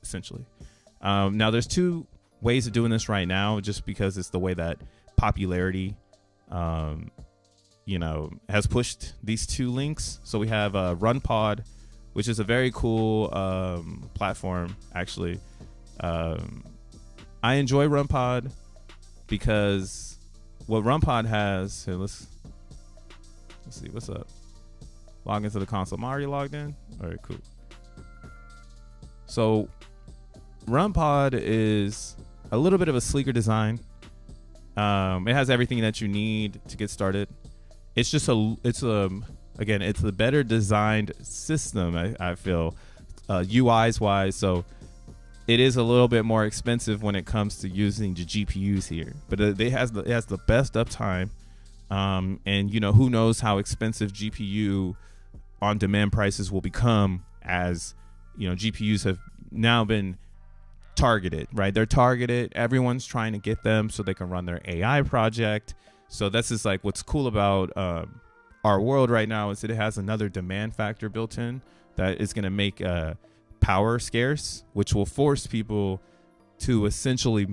essentially. Now, there's two ways of doing this right now, just because it's the way that popularity has pushed these two links. So we have RunPod, which is a very cool platform, actually. I enjoy RunPod because what RunPod has, here, let's see what's up. Log into the console. Am I already logged in? All right, cool. So RunPod is a little bit of a sleeker design. It has everything that you need to get started. It's just it's a better designed system, I feel, UIs wise. So it is a little bit more expensive when it comes to using the GPUs here, but it has the best uptime. And who knows how expensive GPU on demand prices will become as GPUs have now been targeted, right? They're targeted. Everyone's trying to get them so they can run their AI project. So this is like what's cool about our world right now, is that it has another demand factor built in that is going to make power scarce, which will force people to essentially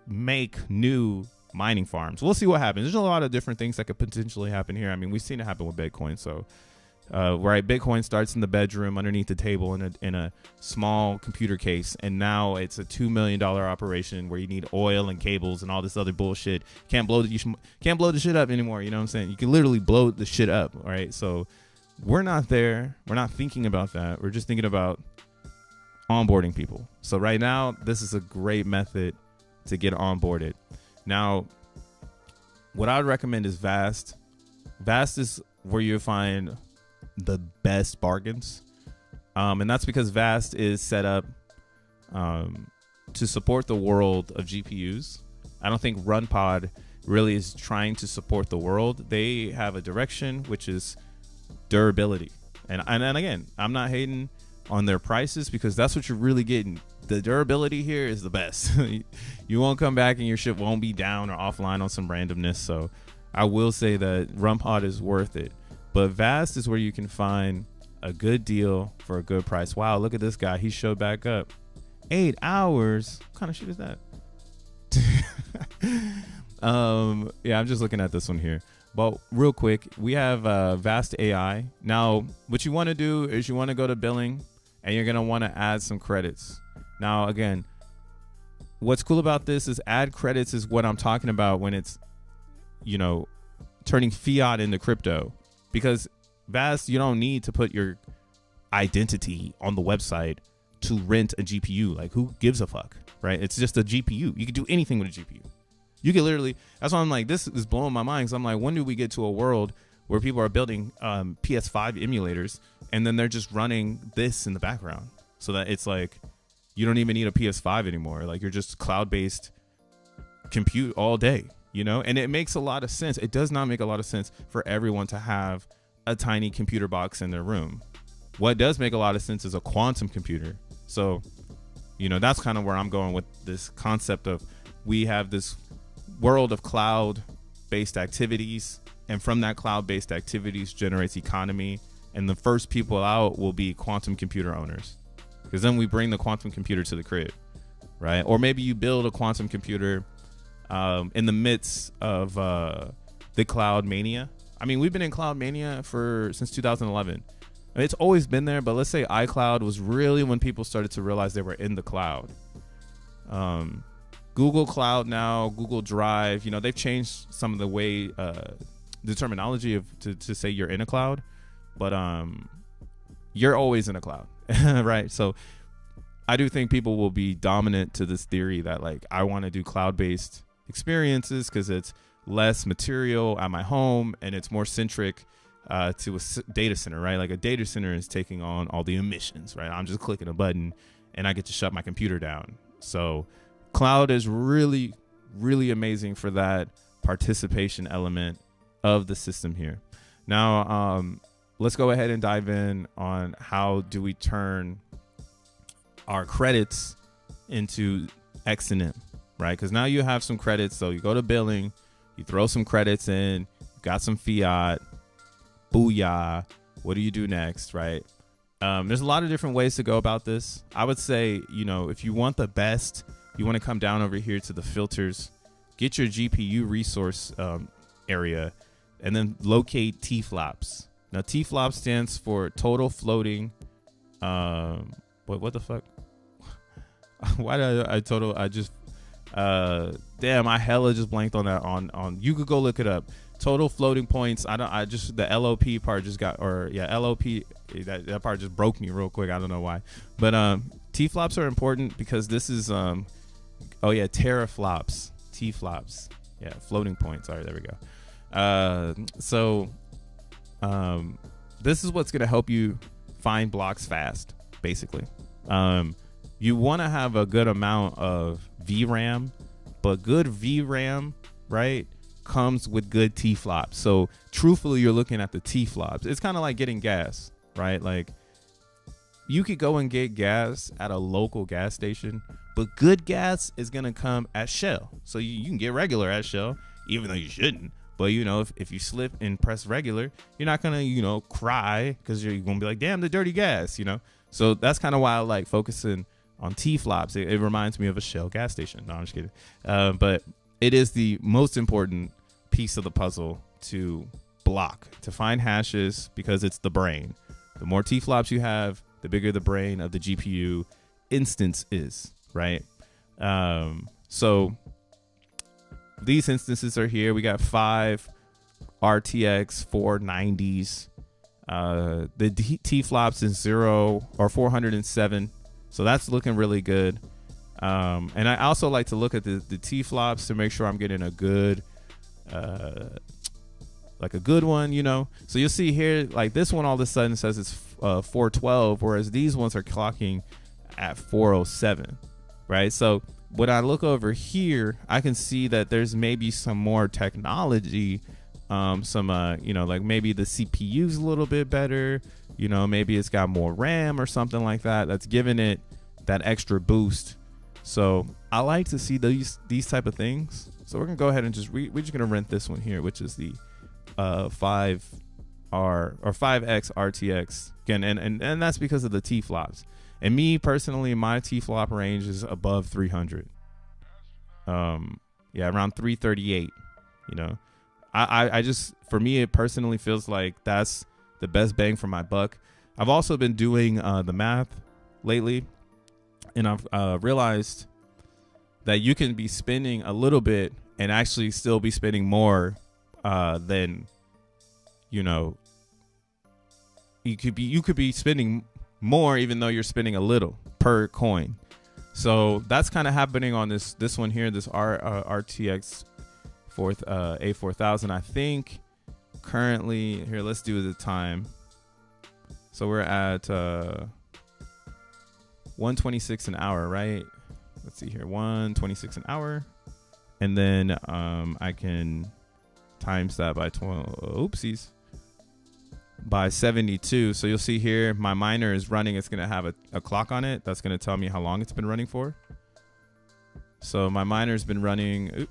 make new mining farms. We'll see what happens. There's a lot of different things that could potentially happen here. I mean, we've seen it happen with Bitcoin. So right, Bitcoin starts in the bedroom underneath the table in a small computer case, and now it's a $2 million operation where you need oil and cables and all this other bullshit. Can't blow the shit up anymore. You know what I'm saying? You can literally blow the shit up. All right, so we're not there. We're not thinking about that. We're just thinking about onboarding people. So right now, this is a great method to get onboarded. Now, what I would recommend is Vast. Vast is where you find the best bargains, and that's because Vast is set up to support the world of GPUs. I don't think RunPod really is trying to support the world. They have a direction, which is durability, and again, I'm not hating on their prices, because that's what you're really getting. The durability here is the best. You won't come back and your shit won't be down or offline on some randomness. So I will say that RunPod is worth it. But Vast is where you can find a good deal for a good price. Wow, look at this guy. He showed back up. 8 hours. What kind of shit is that? Yeah, I'm just looking at this one here. But real quick, we have Vast AI. Now, what you want to do is you want to go to billing, and you're going to want to add some credits. Now, again, what's cool about this is add credits is what I'm talking about when it's, turning fiat into crypto. Because Vast, you don't need to put your identity on the website to rent a GPU. Like, who gives a fuck, right? It's just a GPU. You can do anything with a GPU. You can literally, that's why I'm like, this is blowing my mind. So I'm like, when do we get to a world where people are building PS5 emulators, and then they're just running this in the background, so that it's like, you don't even need a PS5 anymore. Like, you're just cloud-based compute all day, and it makes a lot of sense. It does not make a lot of sense for everyone to have a tiny computer box in their room. What does make a lot of sense is a quantum computer. So, that's kind of where I'm going with this concept of, we have this world of cloud-based activities, and from that cloud-based activities generates economy, and the first people out will be quantum computer owners, because then we bring the quantum computer to the crib, right? Or maybe you build a quantum computer in the midst of the cloud mania. I mean, we've been in cloud mania since 2011. I mean, it's always been there, but let's say iCloud was really when people started to realize they were in the cloud. Google Cloud now, Google Drive, they've changed some of the way, the terminology to say you're in a cloud, but you're always in a cloud, right? So I do think people will be dominant to this theory that like, I want to do cloud-based experiences because it's less material at my home and it's more centric to a data center, right? Like a data center is taking on all the emissions, right? I'm just clicking a button and I get to shut my computer down. So cloud is really, really amazing for that participation element of the system here. Now, let's go ahead and dive in on how do we turn our credits into XEN, right? Because now you have some credits. So you go to billing, you throw some credits in, you got some fiat, booyah. What do you do next, right? There's a lot of different ways to go about this. I would say, if you want the best, you want to come down over here to the filters, get your GPU resource area, and then locate TFLOPs. Now, TFLOP stands for total floating. What the fuck? Why did I just damn, I hella just blanked on that on you could go look it up. Total floating points. The LOP part just got, LOP, that part just broke me real quick. I don't know why. But TFLOPs are important because this is teraflops, TFLOPs. Yeah, floating points. All right, there we go. This is what's going to help you find blocks fast, basically. You want to have a good amount of VRAM, but good VRAM, right, comes with good TFLOPs. So truthfully, you're looking at the TFLOPs. It's kind of like getting gas, right? Like you could go and get gas at a local gas station, but good gas is going to come at Shell. So you can get regular at Shell, even though you shouldn't. But, if you slip and press regular, you're not going to, cry because you're going to be like, damn, the dirty gas, So that's kind of why I like focusing on TFLOPs. It reminds me of a Shell gas station. No, I'm just kidding. But it is the most important piece of the puzzle to block, to find hashes, because it's the brain. The more TFLOPs you have, the bigger the brain of the GPU instance is, right? So these instances are here. We got 5 RTX 490s. The TFLOPs is 0 or 407. So that's looking really good. And I also like to look at the TFLOPs to make sure I'm getting a good, like a good one, So you'll see here, like this one all of a sudden says it's 412, whereas these ones are clocking at 407, right? So when I look over here, I can see that there's maybe some more technology, like maybe the CPU's a little bit better, maybe it's got more RAM or something like that. That's giving it that extra boost. So I like to see these type of things. So we're gonna go ahead and we're just gonna rent this one here, which is the 5R or 5X RTX again, and that's because of the TFLOPs. And me personally, my TFLOP range is above 300. Around 338. I just, for me, it personally feels like that's the best bang for my buck. I've also been doing the math lately, and I've realized that you can be spending a little bit and actually still be spending more than, you could be spending more even though you're spending a little per coin. So that's kind of happening on this one here, this RTX A4000. I think currently here, let's do the time. So we're at 126 an hour, right? Let's see here, 126 an hour, and then I can times that by 12. By 72. So you'll see here my miner is running. It's gonna have a clock on it that's gonna tell me how long it's been running for. So my miner's been running,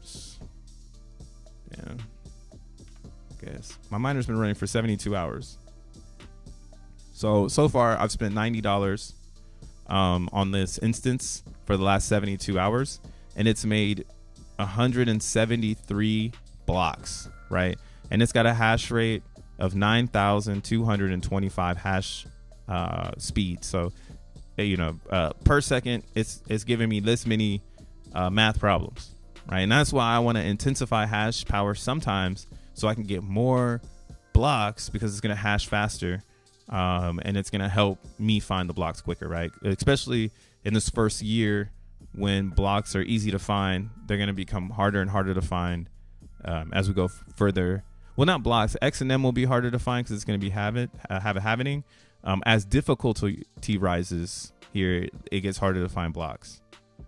my miner's been running for 72 hours. So far I've spent $90 on this instance for the last 72 hours, and it's made 173 blocks, right? and it's got a hash rate of 9,225 hash speed. So, per second, it's giving me this many math problems, right? And that's why I want to intensify hash power sometimes, so I can get more blocks, because it's going to hash faster, and it's going to help me find the blocks quicker, right? Especially in this first year, when blocks are easy to find, they're going to become harder and harder to find as we go further. Well, not blocks. XEN will be harder to find because it's going to be happening. As difficulty rises here, it gets harder to find blocks.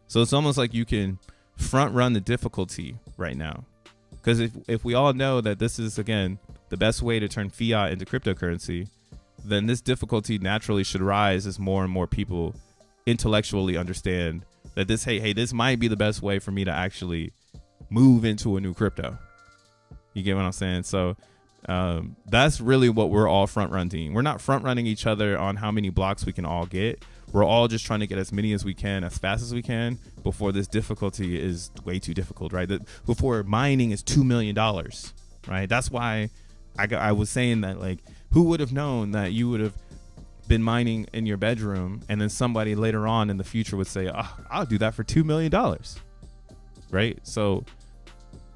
So it's almost like you can front run the difficulty right now. Because if we all know that this is, again, the best way to turn fiat into cryptocurrency, then this difficulty naturally should rise as more and more people intellectually understand that this, hey, this might be the best way for me to actually move into a new crypto. You get what I'm saying? So that's really what we're all front running. We're not front running each other on how many blocks we can all get. We're all just trying to get as many as we can, as fast as we can, before this difficulty is way too difficult, right? Before mining is $2 million, right? That's why I was saying that, like, who would have known that you would have been mining in your bedroom, and then somebody later on in the future would say, oh, I'll do that for $2 million, right? So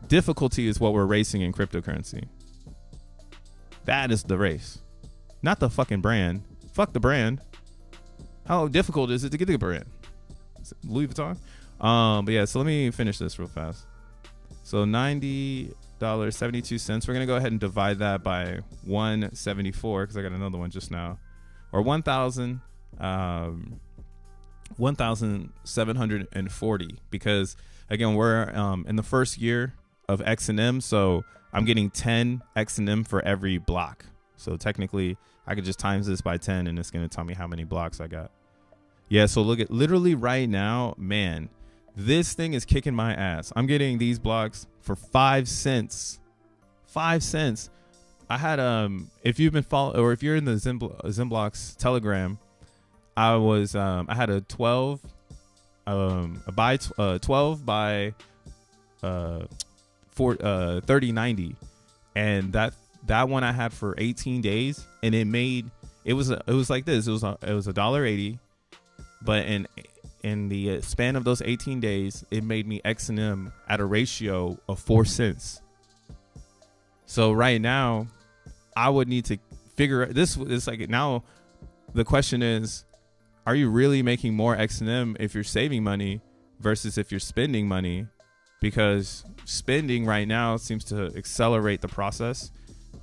difficulty is what we're racing in cryptocurrency. That is the race, not the fucking brand. Fuck the brand. How difficult is it to get the brand? Is it Louis Vuitton? But yeah, so let me finish this real fast. So $90.72. We're gonna go ahead and divide that by 174 because I got another one just now, or 1,740, because again, we're in the first year of XEN, so I'm getting 10 XEN for every block. So technically, I could just times this by 10, and it's gonna tell me how many blocks I got. Yeah, so look at literally right now, man, this thing is kicking my ass. I'm getting these blocks for 5 cents. 5 cents. I had if you've been or if you're in the XENblocks Telegram, I had a 12 by 3090, and that one I had for 18 days, and it was like this. It was $1.80, but in the span of those 18 days, it made me XEN at a ratio of 4 cents. So right now, I would need to figure this. It's like, now the question is, are you really making more XEN if you're saving money versus if you're spending money? Because spending right now seems to accelerate the process,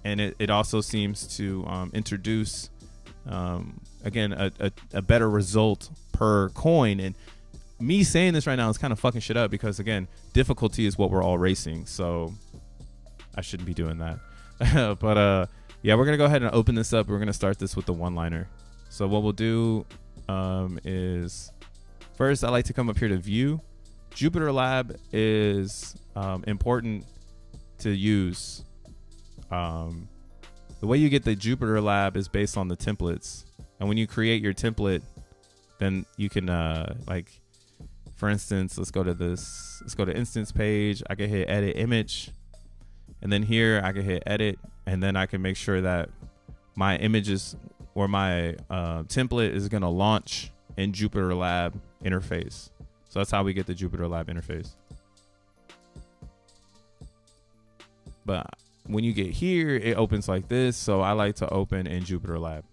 and it also seems to introduce again a better result per coin. And me saying this right now is kind of fucking shit up, because again, difficulty is what we're all racing, so I shouldn't be doing that. But yeah, we're gonna go ahead and open this up. We're gonna start this with the one-liner. So what we'll do is, first, I like to come up here to view. Jupyter Lab is important to use. The way you get the Jupyter Lab is based on the templates, and when you create your template, then you can like, for instance, let's go to instance page. I can hit edit image, and then here I can hit edit, and then I can make sure that my images or my template is going to launch in Jupyter Lab interface. So that's how we get the Jupyter Lab interface. But when you get here, it opens like this. So I like to open in Jupyter Lab.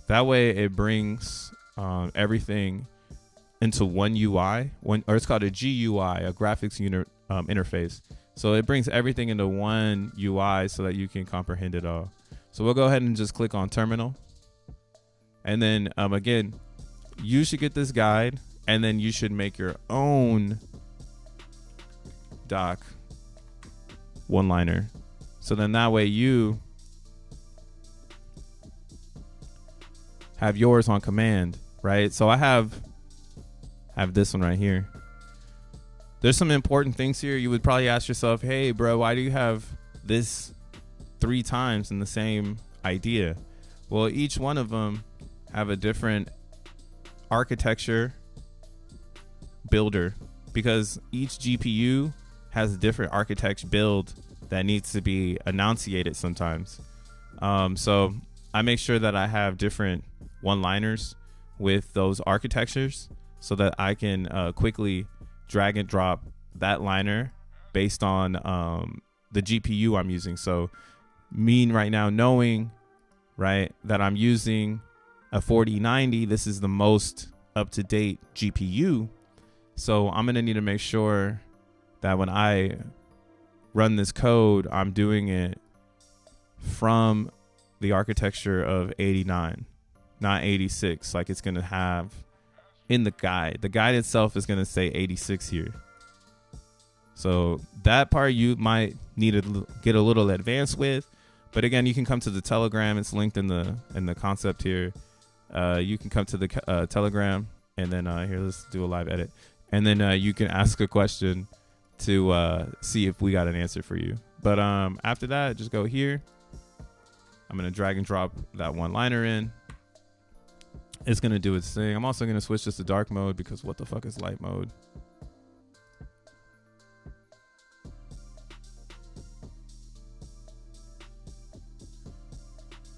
That way it brings everything into one UI, or it's called a GUI, a graphics unit interface. So it brings everything into one UI so that you can comprehend it all. So we'll go ahead and just click on terminal. And then again, you should get this guide, and then you should make your own doc one-liner. So then that way you have yours on command, right? So I have this one right here. There's some important things here. You would probably ask yourself, hey, bro, why do you have this 3 times in the same idea? Well, each one of them have a different architecture builder, because each GPU has a different architecture build that needs to be enunciated sometimes. So I make sure that I have different one-liners with those architectures so that I can quickly drag and drop that liner based on the GPU I'm using. So right now knowing, right, that I'm using a 4090, this is the most up-to-date GPU. So I'm going to need to make sure that when I run this code, I'm doing it from the architecture of 89, not 86, like it's going to have in the guide. The guide itself is going to say 86 here. So that part you might need to get a little advanced with. But again, you can come to the Telegram. It's linked in the concept here. You can come to the Telegram, and then here, let's do a live edit. And then you can ask a question to see if we got an answer for you. But after that, just go here. I'm going to drag and drop that one liner in. It's going to do its thing. I'm also going to switch this to dark mode because what the fuck is light mode?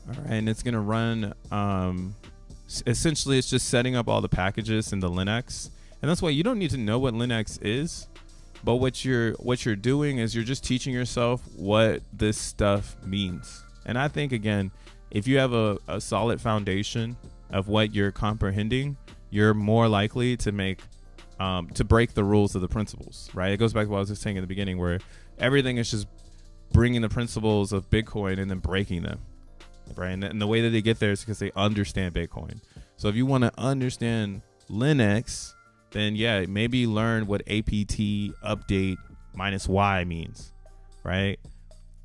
All right, and it's going to run, essentially it's just setting up all the packages in the Linux. And that's why you don't need to know what Linux is, but what you're doing is you're just teaching yourself what this stuff means. And I think, again, if you have a solid foundation of what you're comprehending, you're more likely to make, to break the rules of the principles, right? It goes back to what I was just saying in the beginning, where everything is just bringing the principles of Bitcoin and then breaking them. Right, and the way that they get there is because they understand Bitcoin. So if you want to understand Linux, then yeah, maybe learn what apt update -y means, right?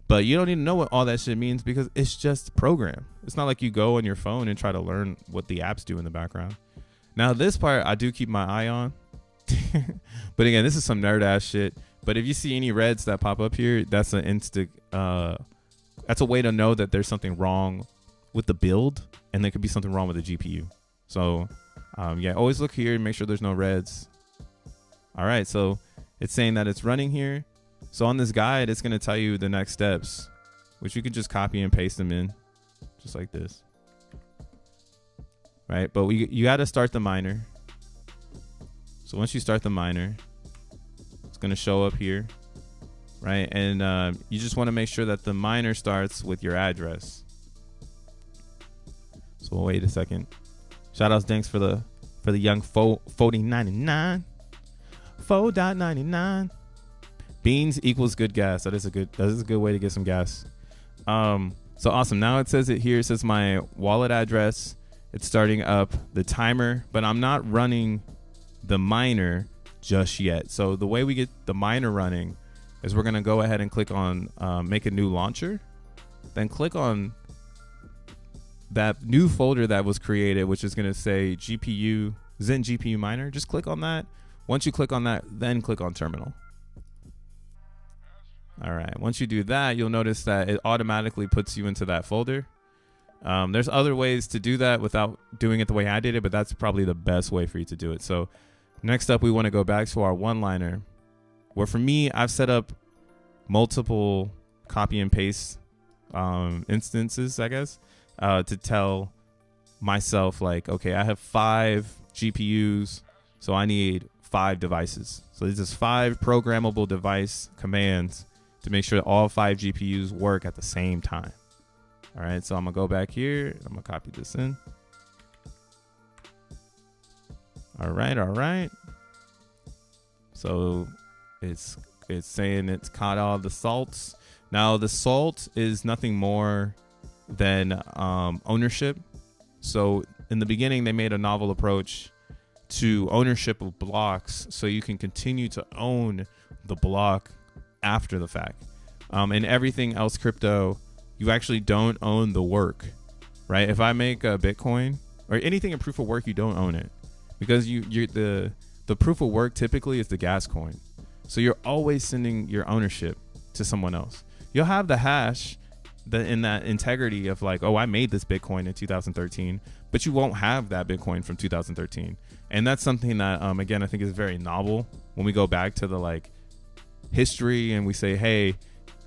But you don't need to know what all that shit means because it's just program. It's not like you go on your phone and try to learn what the apps do in the background. Now this part I do keep my eye on, but again, this is some nerd ass shit. But if you see any reds that pop up here, that's an instant. That's a way to know that there's something wrong with the build, and there could be something wrong with the GPU. So yeah, always look here and make sure there's no reds. All right, so it's saying that it's running here. So on this guide, it's going to tell you the next steps, which you can just copy and paste them in just like this. Right, but you got to start the miner. So once you start the miner, it's going to show up here. Right, and you just want to make sure that the miner starts with your address. So we'll wait a second. Shout outs, thanks for the young 4099, 4.99. Beans equals good gas. That is a good way to get some gas. So awesome. Now it says it here. It says my wallet address. It's starting up the timer, but I'm not running the miner just yet. So the way we get the miner running is we're going to go ahead and click on make a new launcher, then click on that new folder that was created, which is going to say GPU, Zen GPU miner. Just click on that. Once you click on that, then click on terminal. All right. Once you do that, you'll notice that it automatically puts you into that folder. There's other ways to do that without doing it the way I did it, but that's probably the best way for you to do it. So next up, we want to go back to our one-liner, where for me, I've set up multiple copy and paste instances, I guess, to tell myself like, okay, I have 5 GPUs, so I need 5 devices. So this is 5 programmable device commands to make sure that all 5 GPUs work at the same time. All right, so I'm gonna go back here. I'm gonna copy this in. All right. So it's saying it's caught all the salts. Now the salt is nothing more than ownership. So in the beginning, they made a novel approach to ownership of blocks, so you can continue to own the block after the fact. And everything else crypto, you actually don't own the work, right? If I make a Bitcoin or anything in proof of work, you don't own it, because the proof of work typically is the gas coin. So you're always sending your ownership to someone else. You'll have the hash in that integrity of like, oh, I made this Bitcoin in 2013, but you won't have that Bitcoin from 2013. And that's something that, again, I think is very novel when we go back to the like history and we say, hey,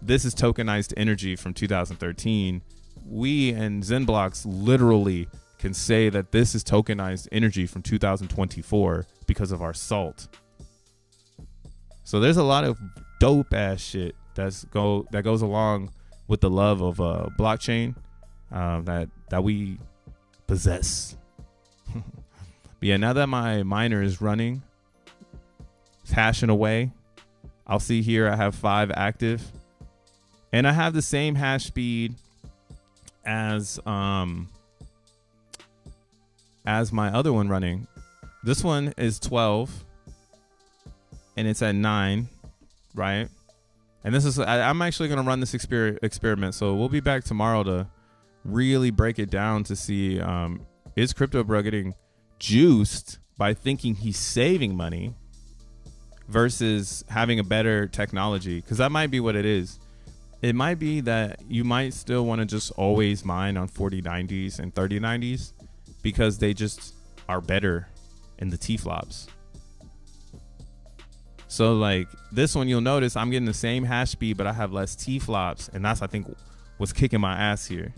this is tokenized energy from 2013. We and XENblocks literally can say that this is tokenized energy from 2024 because of our salt. So there's a lot of dope ass shit that goes along with the love of blockchain that we possess. But yeah, now that my miner is running, it's hashing away. I'll see here I have 5 active, and I have the same hash speed as my other one running. This one is 12 and it's at 9, right? And this is, I'm actually going to run this experiment. So we'll be back tomorrow to really break it down to see, is Crypto Bro getting juiced by thinking he's saving money versus having a better technology? Because that might be what it is. It might be that you might still want to just always mine on 4090s and 3090s because they just are better in the T-flops. So like this one, you'll notice I'm getting the same hash speed, but I have less T-flops, and that's, I think, what's kicking my ass here.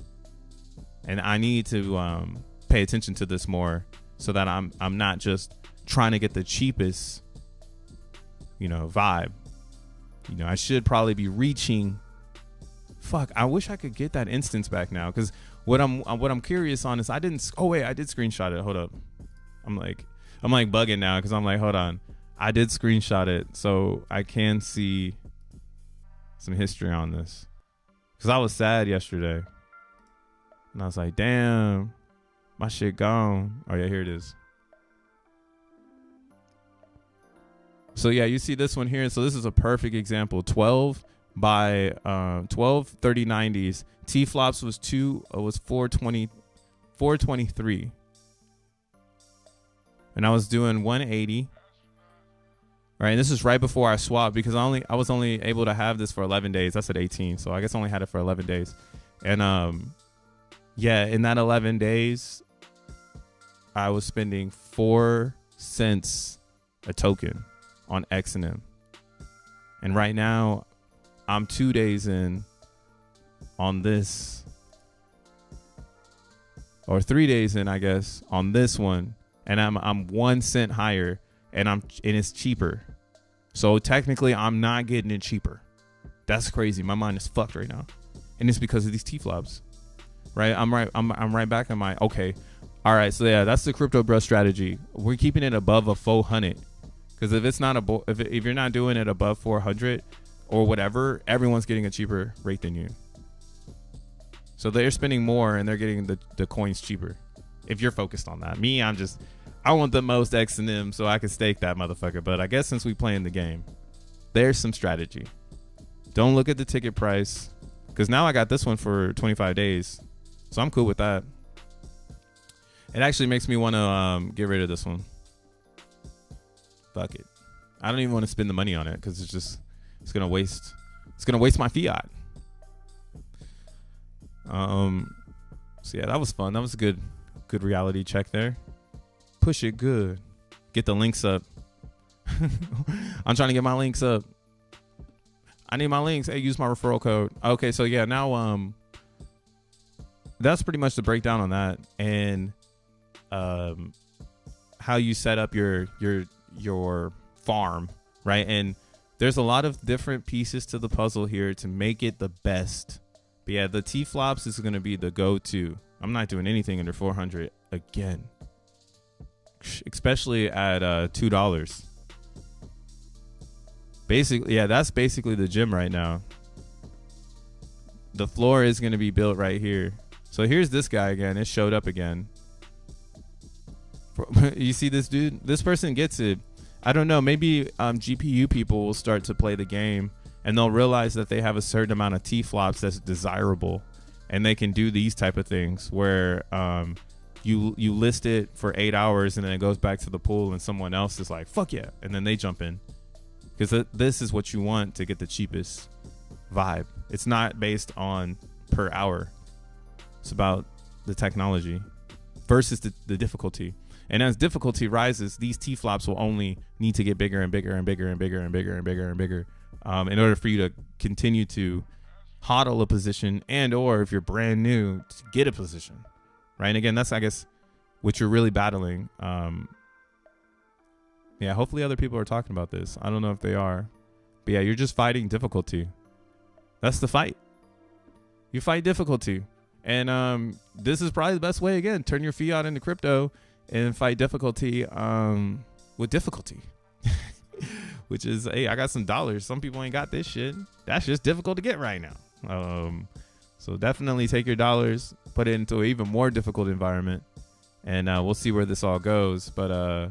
And I need to pay attention to this more so that I'm not just trying to get the cheapest, vibe. I should probably be reaching. Fuck, I wish I could get that instance back now, because what I'm curious on is I did screenshot it. Hold up, I'm like bugging now because I'm like, hold on, I did screenshot it so I can see some history on this, because I was sad yesterday and I was like, damn, my shit gone. Oh yeah, here it is. So yeah, you see this one here. So this is a perfect example. 12 by 12 3090s. T-flops was 423. And I was doing 180. Right, and this is right before I swapped, because I was only able to have this for 11 days. I said 18, so I guess I only had it for 11 days. And yeah, in that 11 days, I was spending 4 cents a token on XEN. And right now, I'm 2 days in on this, or 3 days in, I guess, on this one, and I'm 1 cent higher, and it's cheaper. So technically, I'm not getting it cheaper. That's crazy. My mind is fucked right now, and it's because of these T-flops. Right? I'm right back in my okay. All right. So yeah, that's the Crypto Bro strategy. We're keeping it above a 400, because if it's not if you're not doing it above 400 or whatever, everyone's getting a cheaper rate than you. So they're spending more and they're getting the coins cheaper. If you're focused on that, me, I want the most XEN so I can stake that motherfucker. But I guess since we playing the game, there's some strategy. Don't look at the ticket price, because now I got this one for 25 days. So I'm cool with that. It actually makes me want to get rid of this one. Fuck it. I don't even want to spend the money on it, because it's gonna waste my fiat. So yeah, that was fun. That was a good reality check there. Push it good. Get the links up. I'm trying to get my links up. I need my links. Hey, use my referral code. Okay, so yeah, now that's pretty much the breakdown on that, and how you set up your farm, right? And there's a lot of different pieces to the puzzle here to make it the best. But yeah, the T-flops is going to be the go-to. I'm not doing anything under 400 again, especially at $2. Basically, yeah, that's basically the gym right now. The floor is going to be built right here. So here's this guy again. It showed up again. You see this dude? This person gets it. I don't know. Maybe GPU people will start to play the game, and they'll realize that they have a certain amount of T-flops that's desirable, and they can do these type of things where you list it for 8 hours, and then it goes back to the pool, and someone else is like, fuck yeah, and then they jump in, because this is what you want to get the cheapest vibe. It's not based on per hour. It's about the technology versus the difficulty. And as difficulty rises, these T-flops will only need to get bigger and bigger and bigger and bigger and bigger and bigger and bigger in order for you to continue to hodl a position, and or if you're brand new, to get a position, right? And again, that's, I guess, what you're really battling. Yeah, hopefully other people are talking about this. I don't know if they are. But yeah, you're just fighting difficulty. That's the fight. You fight difficulty. And this is probably the best way, again, turn your fiat into crypto and fight difficulty with difficulty. Which is, hey, I got some dollars. Some people ain't got this shit. That's just difficult to get right now. So definitely take your dollars, put it into an even more difficult environment, and we'll see where this all goes. But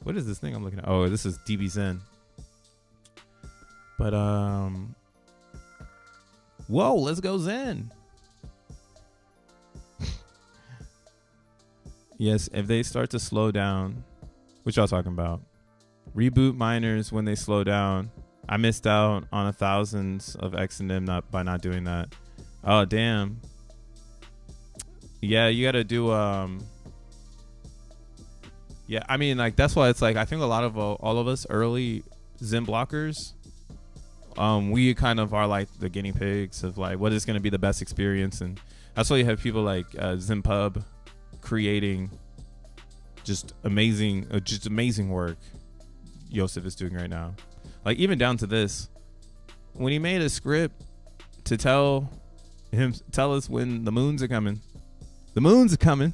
what is this thing I'm looking at? Oh, this is DB Zen. But whoa, let's go Zen. Yes, if they start to slow down, what y'all talking about? Reboot miners when they slow down. I missed out on thousands of XEN by not doing that. Oh damn. Yeah, you gotta do yeah, I mean, like, that's why it's like, I think a lot of all of us early Zen blockers, we kind of are like the guinea pigs of like what is going to be the best experience. And that's why you have people like ZenPub creating just amazing work Joseph is doing right now. Like, even down to this, when he made a script to tell us when the moons are coming. The moons are coming.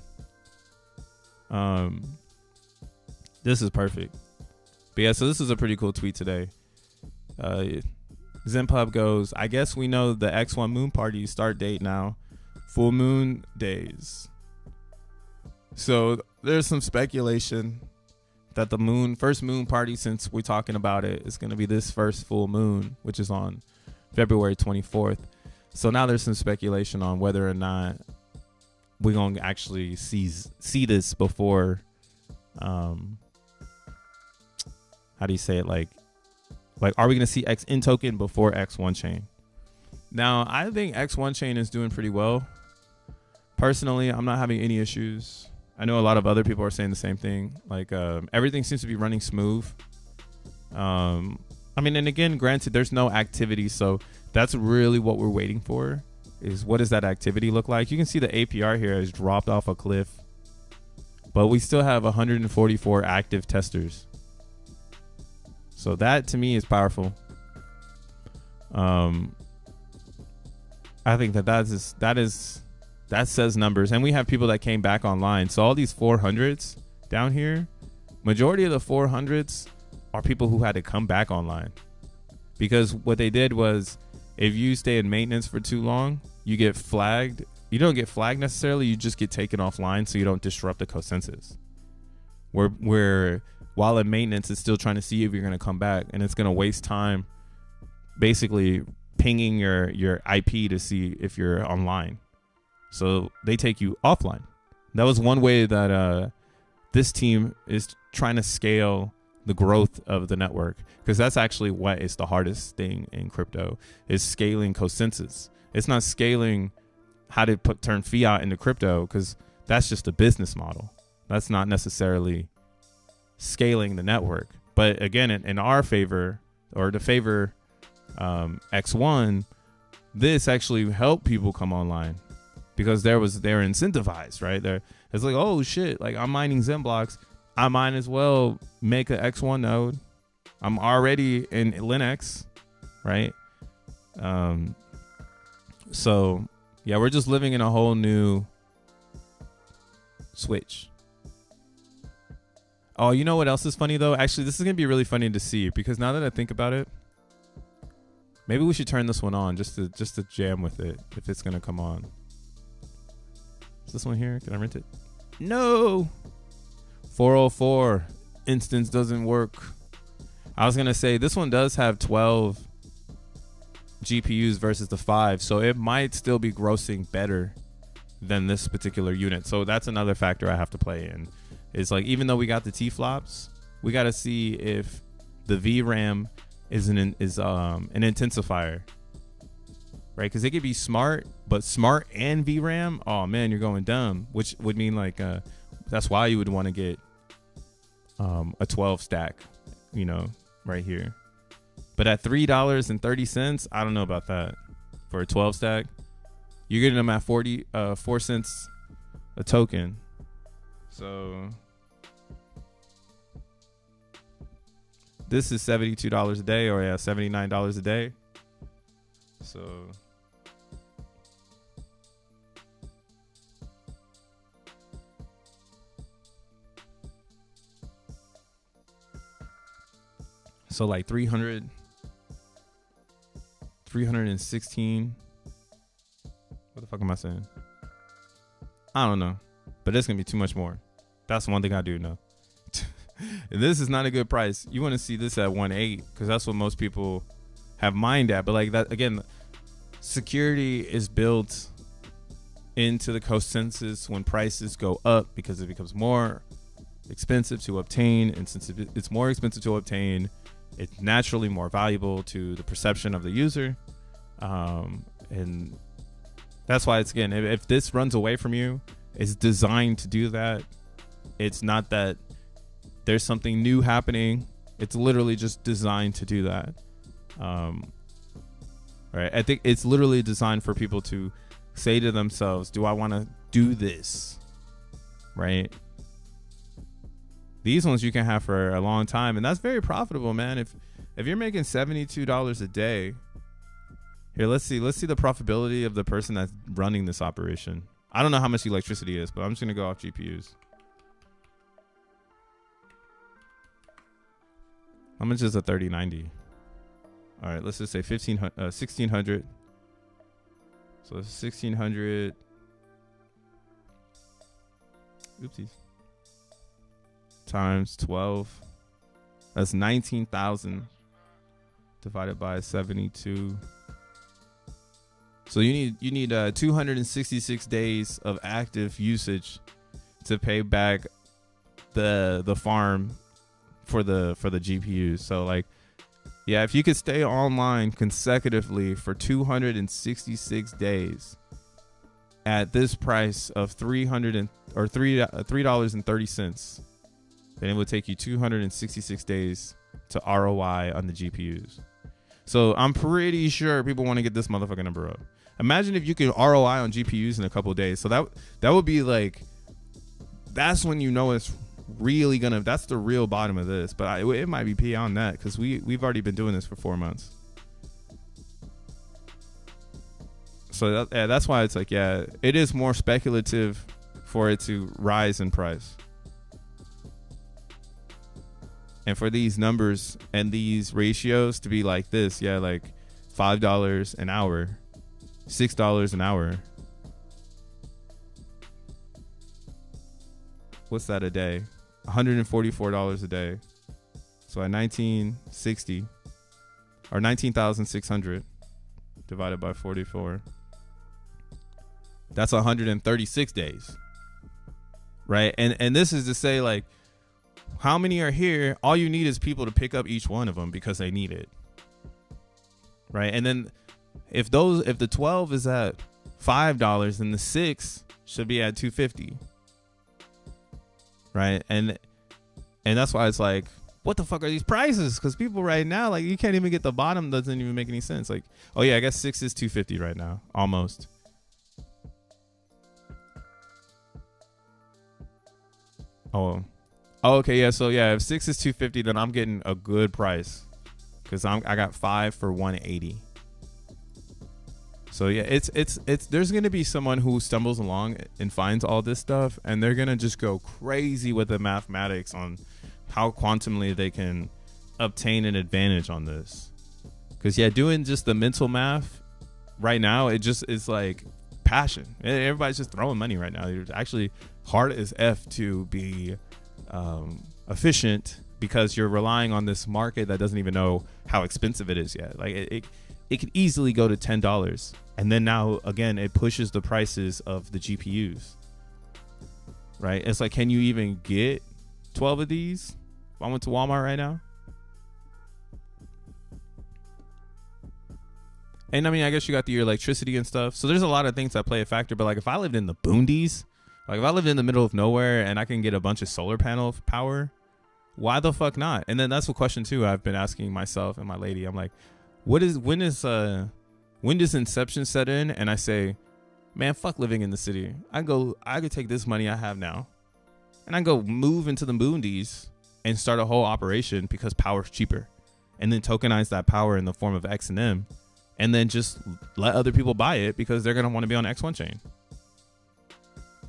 This is perfect. But yeah, so this is a pretty cool tweet today. ZenPub goes, I guess we know the X1 moon party start date now. Full moon days. So there's some speculation that the first moon party, since we're talking about it, is going to be this first full moon, which is on February 24th. So now there's some speculation on whether or not we're going to actually see this before, how do you say it? Like, are we going to see XN token before X1 chain? Now, I think X1 chain is doing pretty well. Personally, I'm not having any issues. I know a lot of other people are saying the same thing. Like, everything seems to be running smooth. I mean, and again, granted, there's no activity. So that's really what we're waiting for, is what does that activity look like? You can see the APR here has dropped off a cliff, but we still have 144 active testers. So that to me is powerful. I think that says numbers, and we have people that came back online. So all these 400s down here, majority of the 400s are people who had to come back online, because what they did was, if you stay in maintenance for too long, you get flagged. You don't get flagged necessarily, you just get taken offline so you don't disrupt the consensus. Where while in maintenance, it's still trying to see if you're going to come back, and it's going to waste time basically pinging your IP to see if you're online. So they take you offline. That was one way that this team is trying to scale the growth of the network, because that's actually what is the hardest thing in crypto, is scaling consensus. It's not scaling how to turn fiat into crypto, because that's just a business model. That's not necessarily scaling the network. But again, in our favor, or to favor X1, this actually helped people come online, because they're incentivized, right? It's like, oh shit, like, I'm mining XENblocks, I might as well make an X1 node. I'm already in Linux, right? So yeah, we're just living in a whole new switch. Oh, you know what else is funny though? Actually, this is gonna be really funny to see, because now that I think about it, maybe we should turn this one on just to jam with it, if it's gonna come on. Is this one here? Can I rent it? No. 404 instance doesn't work. I was gonna say this one does have 12 GPUs versus the 5, so it might still be grossing better than this particular unit. So that's another factor I have to play in. It's like, even though we got the T flops, we got to see if the VRAM is an intensifier. right? Because it could be smart, but smart and VRAM, oh man, you're going dumb, which would mean like that's why you would want to get a 12 stack, you know, right here. But at $3.30, I don't know about that for a 12 stack. You're getting them at 4 cents a token. So this is $72 a day, or yeah, $79 a day. So like 316. What the fuck am I saying? I don't know, but it's gonna be too much more. That's one thing I do know. This is not a good price. You want to see this at 1.8 because that's what most people have mined at. But like that again, security is built into the consensus when prices go up because it becomes more expensive to obtain, and since it's more expensive to obtain, it's naturally more valuable to the perception of the user, and that's why it's, again, if this runs away from you, it's designed to do that. It's not that there's something new happening. It's literally just designed to do that. Right? I think it's literally designed for people to say to themselves, do I want to do this? Right? These ones you can have for a long time, and that's very profitable, man. If you're making $72 a day, here, let's see the profitability of the person that's running this operation. I don't know how much electricity is, but I'm just gonna go off GPUs. How much is a 3090? All right, let's just say 1600. So 1600. Oopsies. Times 12. That's 19,000 divided by 72. So you need 266 days of active usage to pay back the farm for the GPUs. So like, yeah, if you could stay online consecutively for 266 days at this price of $3.30, then it would take you 266 days to ROI on the GPUs. So I'm pretty sure people want to get this motherfucking number up. Imagine if you could ROI on GPUs in a couple of days. So that would be like, that's when you know it's really gonna, that's the real bottom of this. But it might be beyond that because we've already been doing this for 4 months. So that's why it's like, yeah, it is more speculative for it to rise in price. And for these numbers and these ratios to be like this, yeah, like $5 an hour, $6 an hour. What's that a day? $144 a day. So at 1960 or 19,600 divided by 44. That's 136 days. Right? And this is to say, like, how many are here? All you need is people to pick up each one of them because they need it. Right? And then if the 12 is at $5, then the 6 should be at $2.50. Right? And that's why it's like, what the fuck are these prices? Because people right now, like, you can't even get the bottom. Doesn't even make any sense. Like, oh yeah, I guess 6 is $2.50 right now, almost. Oh, okay, yeah. So yeah, if 6 is $2.50, then I'm getting a good price because I got 5 for $180. So yeah, it's there's gonna be someone who stumbles along and finds all this stuff, and they're gonna just go crazy with the mathematics on how quantumly they can obtain an advantage on this. Because yeah, doing just the mental math right now, it just is like passion. Everybody's just throwing money right now. It's actually hard as F to be efficient because you're relying on this market that doesn't even know how expensive it is yet. Like it could easily go to $10, and then now again it pushes the prices of the GPUs. Right? It's like, can you even get 12 of these? If I went to Walmart right now, And I mean, I guess you got your electricity and stuff. So there's a lot of things that play a factor. But like if I lived in the boondies, like if I lived in the middle of nowhere and I can get a bunch of solar panel power, why the fuck not? And then that's a question too I've been asking myself and my lady. I'm like, when does inception set in? And I say, man, fuck living in the city. I could take this money I have now and I go move into the boondies and start a whole operation because power's cheaper, and then tokenize that power in the form of XEN, and then just let other people buy it because they're gonna want to be on X1 chain,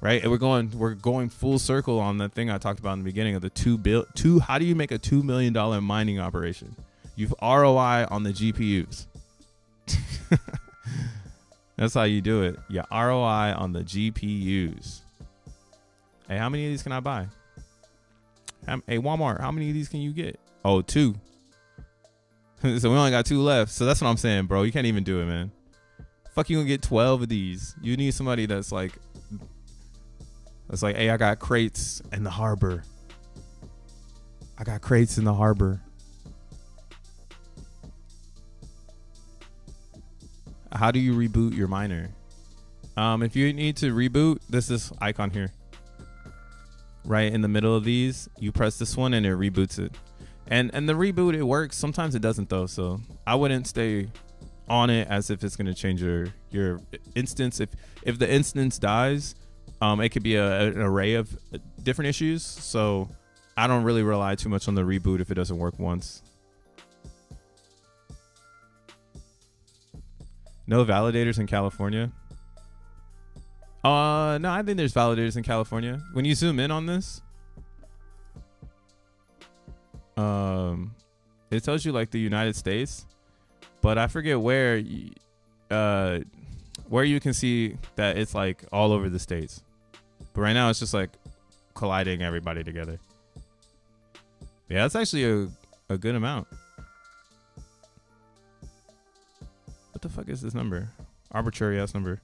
right? And we're going full circle on the thing I talked about in the beginning of the how do you make a $2 million mining operation? You've ROI on the GPUs. That's how you do it. You ROI on the GPUs. Hey, how many of these can I buy? Hey, Walmart, how many of these can you get? Oh, 2. So we only got 2 left. So that's what I'm saying, bro. You can't even do it, man. Fuck, you gonna get 12 of these. You need somebody that's like, hey, I got crates in the harbor. I got crates in the harbor. How do you reboot your miner? If you need to reboot, this icon here. Right in the middle of these, you press this one and it reboots it. And the reboot, it works. Sometimes it doesn't though. So I wouldn't stay on it as if it's going to change your instance. If the instance dies, it could be an array of different issues. So I don't really rely too much on the reboot if it doesn't work once. No validators in California. No, I think there's validators in California. When you zoom in on this, it tells you like the United States, but I forget where you can see that it's like all over the states. But right now it's just like colliding everybody together. Yeah, that's actually a good amount. What the fuck is this number? Arbitrary ass number.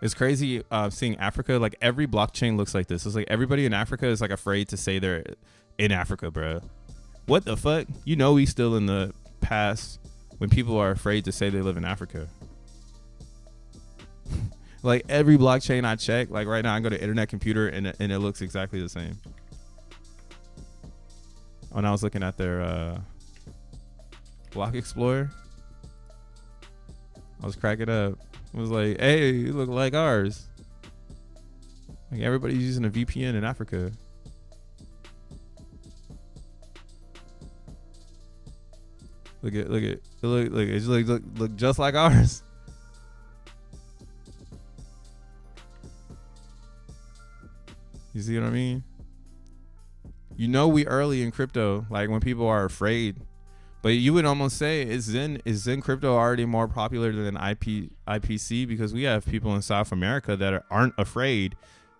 It's crazy seeing Africa. Like every blockchain looks like this. It's like everybody in Africa is like afraid to say they're in Africa, bro. What the fuck? You know, we still in the past when people are afraid to say they live in Africa. Like every blockchain I check, like right now I go to Internet Computer and it looks exactly the same. When I was looking at their Block Explorer, I was cracking up. I was like, hey, you look like ours. Like everybody's using a VPN in Africa. It look just like ours. You see what I mean? You know, we early in crypto, like when people are afraid. But you would almost say, is Zen crypto already more popular than IPC? Because we have people in South America that aren't afraid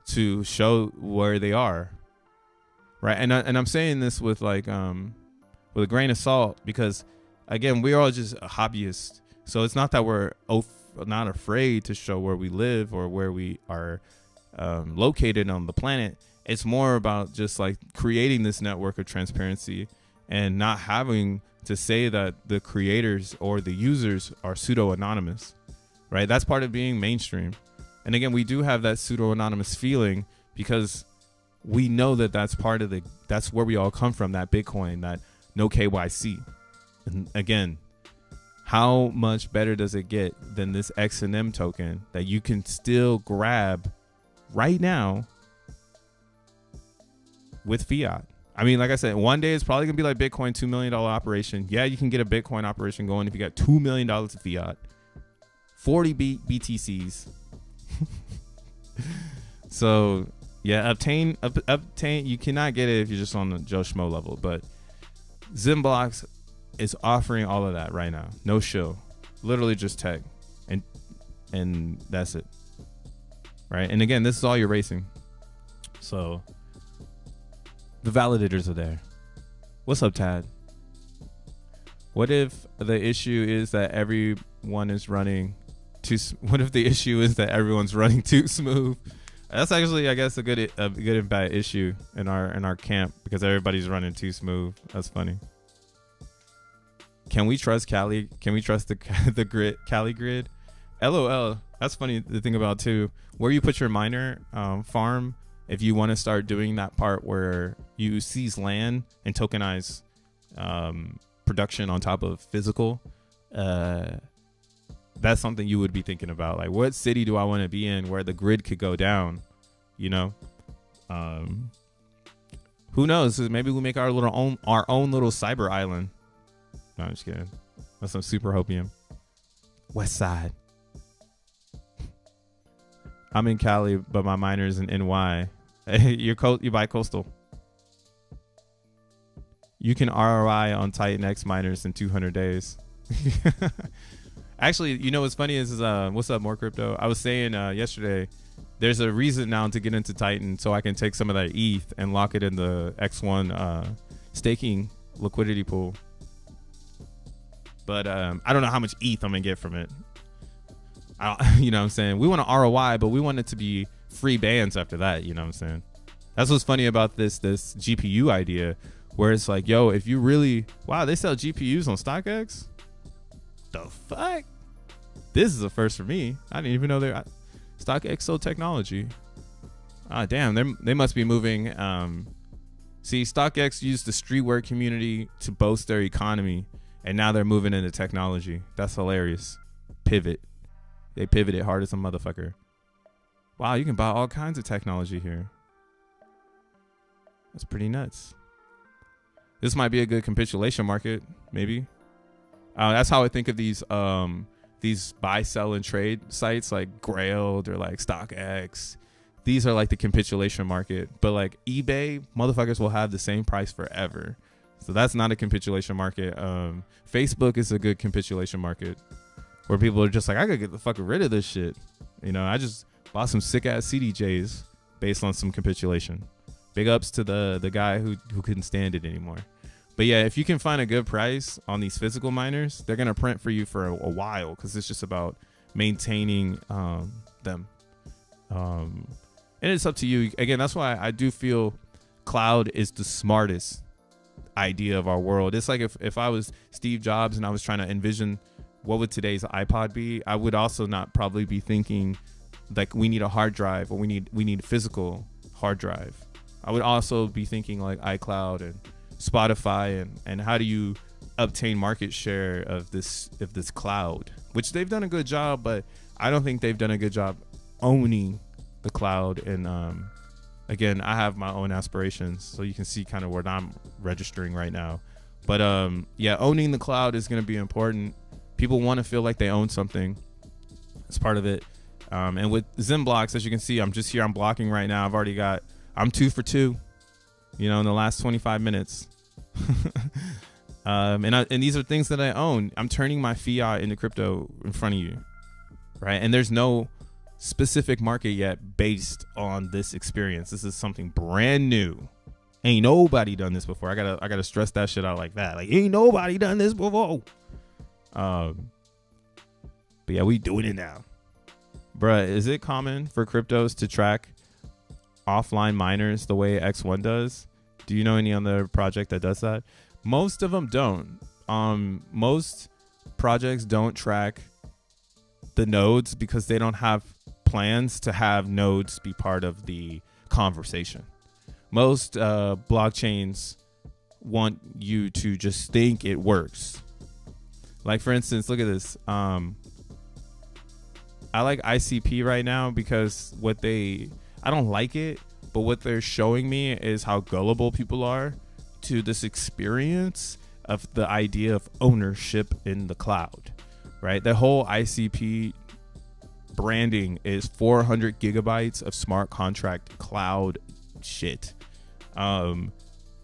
to show where they are, right? And I'm saying this with like with a grain of salt, because again, we're all just hobbyists. So it's not that we're not afraid to show where we live or where we are located on the planet. It's more about just like creating this network of transparency and not having to say that the creators or the users are pseudo-anonymous, right? That's part of being mainstream. And again, we do have that pseudo-anonymous feeling because we know that that's where we all come from, that Bitcoin, that no KYC. And again, how much better does it get than this XEN token that you can still grab right now with fiat? I mean, like I said, one day it's probably gonna be like Bitcoin, $2 million operation. Yeah, you can get a Bitcoin operation going if you got $2 million of fiat, 40 BTCs. So yeah, obtain. You cannot get it if you're just on the Joe Schmo level, but XENblocks is offering all of that right now. No show, literally just tech, and that's it, right? And again, this is all you're racing. So the validators are there. What's up, Tad? What if the issue is that everyone is running too? What if the issue is that everyone's running too smooth? That's actually, I guess, a good and bad issue in our camp, because everybody's running too smooth. That's funny. can we trust Cali? Can we trust the grid, Cali grid? LOL. That's funny to think about too. Where you put your miner farm, if you want to start doing that part where you seize land and tokenize production on top of physical, that's something you would be thinking about. Like, what city do I want to be in where the grid could go down? You know, who knows? Maybe we make our own little cyber island. No, I'm just kidding. That's some super hopium. West Side. I'm in Cali, but my miner's in NY. You buy coastal. You can ROI on Titan X miners in 200 days. Actually, you know what's funny is what's up, more crypto? I was saying yesterday, there's a reason now to get into Titan so I can take some of that ETH and lock it in the X1 staking liquidity pool. But I don't know how much ETH I'm gonna get from it. You know what I'm saying? We want to ROI, but we want it to be free bands after that. You know what I'm saying? That's what's funny about this GPU idea, where it's like, yo, if you really, wow, they sell GPUs on StockX? The fuck? This is a first for me. I didn't even know they're StockX sold technology. Ah, damn, they must be moving. See, StockX used the streetwear community to boast their economy, and now they're moving into technology. That's hilarious. Pivot. They pivoted hard as a motherfucker. Wow, you can buy all kinds of technology here. That's pretty nuts. This might be a good capitulation market, maybe. That's how I think of these buy, sell, and trade sites like Grailed or like StockX. These are like the capitulation market. But like eBay, motherfuckers will have the same price forever. So that's not a capitulation market. Facebook is a good capitulation market, where people are just like, I gotta get the fuck rid of this shit. You know, I just bought some sick ass CDJs based on some capitulation. Big ups to the guy who couldn't stand it anymore. But yeah, if you can find a good price on these physical miners, they're gonna print for you for a while, because it's just about maintaining them. And it's up to you. Again, that's why I do feel cloud is the smartest idea of our world. It's like if I was Steve Jobs and I was trying to envision what would today's iPod be, I would also not probably be thinking like we need a hard drive, or we need physical hard drive. I would also be thinking like iCloud and Spotify and how do you obtain market share of this cloud, which they've done a good job, but I don't think they've done a good job owning the cloud. And again, I have my own aspirations, so you can see kind of what I'm registering right now. But yeah, owning the cloud is going to be important. People want to feel like they own something. It's part of it. And with XENblocks, as you can see, I'm just here. I'm blocking right now. I'm 2 for 2, you know, in the last 25 minutes. And these are things that I own. I'm turning my fiat into crypto in front of you, right? And there's no specific market yet based on this experience. This is something brand new. Ain't nobody done this before. I gotta stress that shit out like that. Like, ain't nobody done this before. But yeah, we doing it now. Bruh, is it common for cryptos to track offline miners the way X1 does? Do you know any other project that does that? Most of them don't. Most projects don't track the nodes because they don't have plans to have nodes be part of the conversation. Most blockchains want you to just think it works. Like, for instance, look at this. I like ICP right now because I don't like it, but what they're showing me is how gullible people are to this experience of the idea of ownership in the cloud, right? The whole ICP branding is 400 gigabytes of smart contract cloud shit. And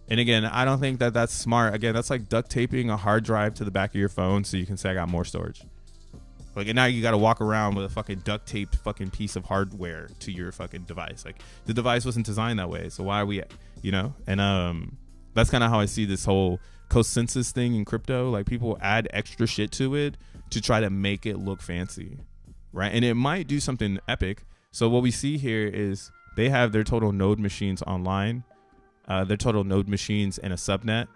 again, I don't think that that's smart. Again, that's like duct taping a hard drive to the back of your phone so you can say I got more storage. Like, and now you got to walk around with a fucking duct taped fucking piece of hardware to your fucking device. Like, the device wasn't designed that way. So why are we, you know? And that's kind of how I see this whole consensus thing in crypto. Like, people add extra shit to it to try to make it look fancy, right? And it might do something epic. So what we see here is they have their total node machines online, their total node machines in a subnet,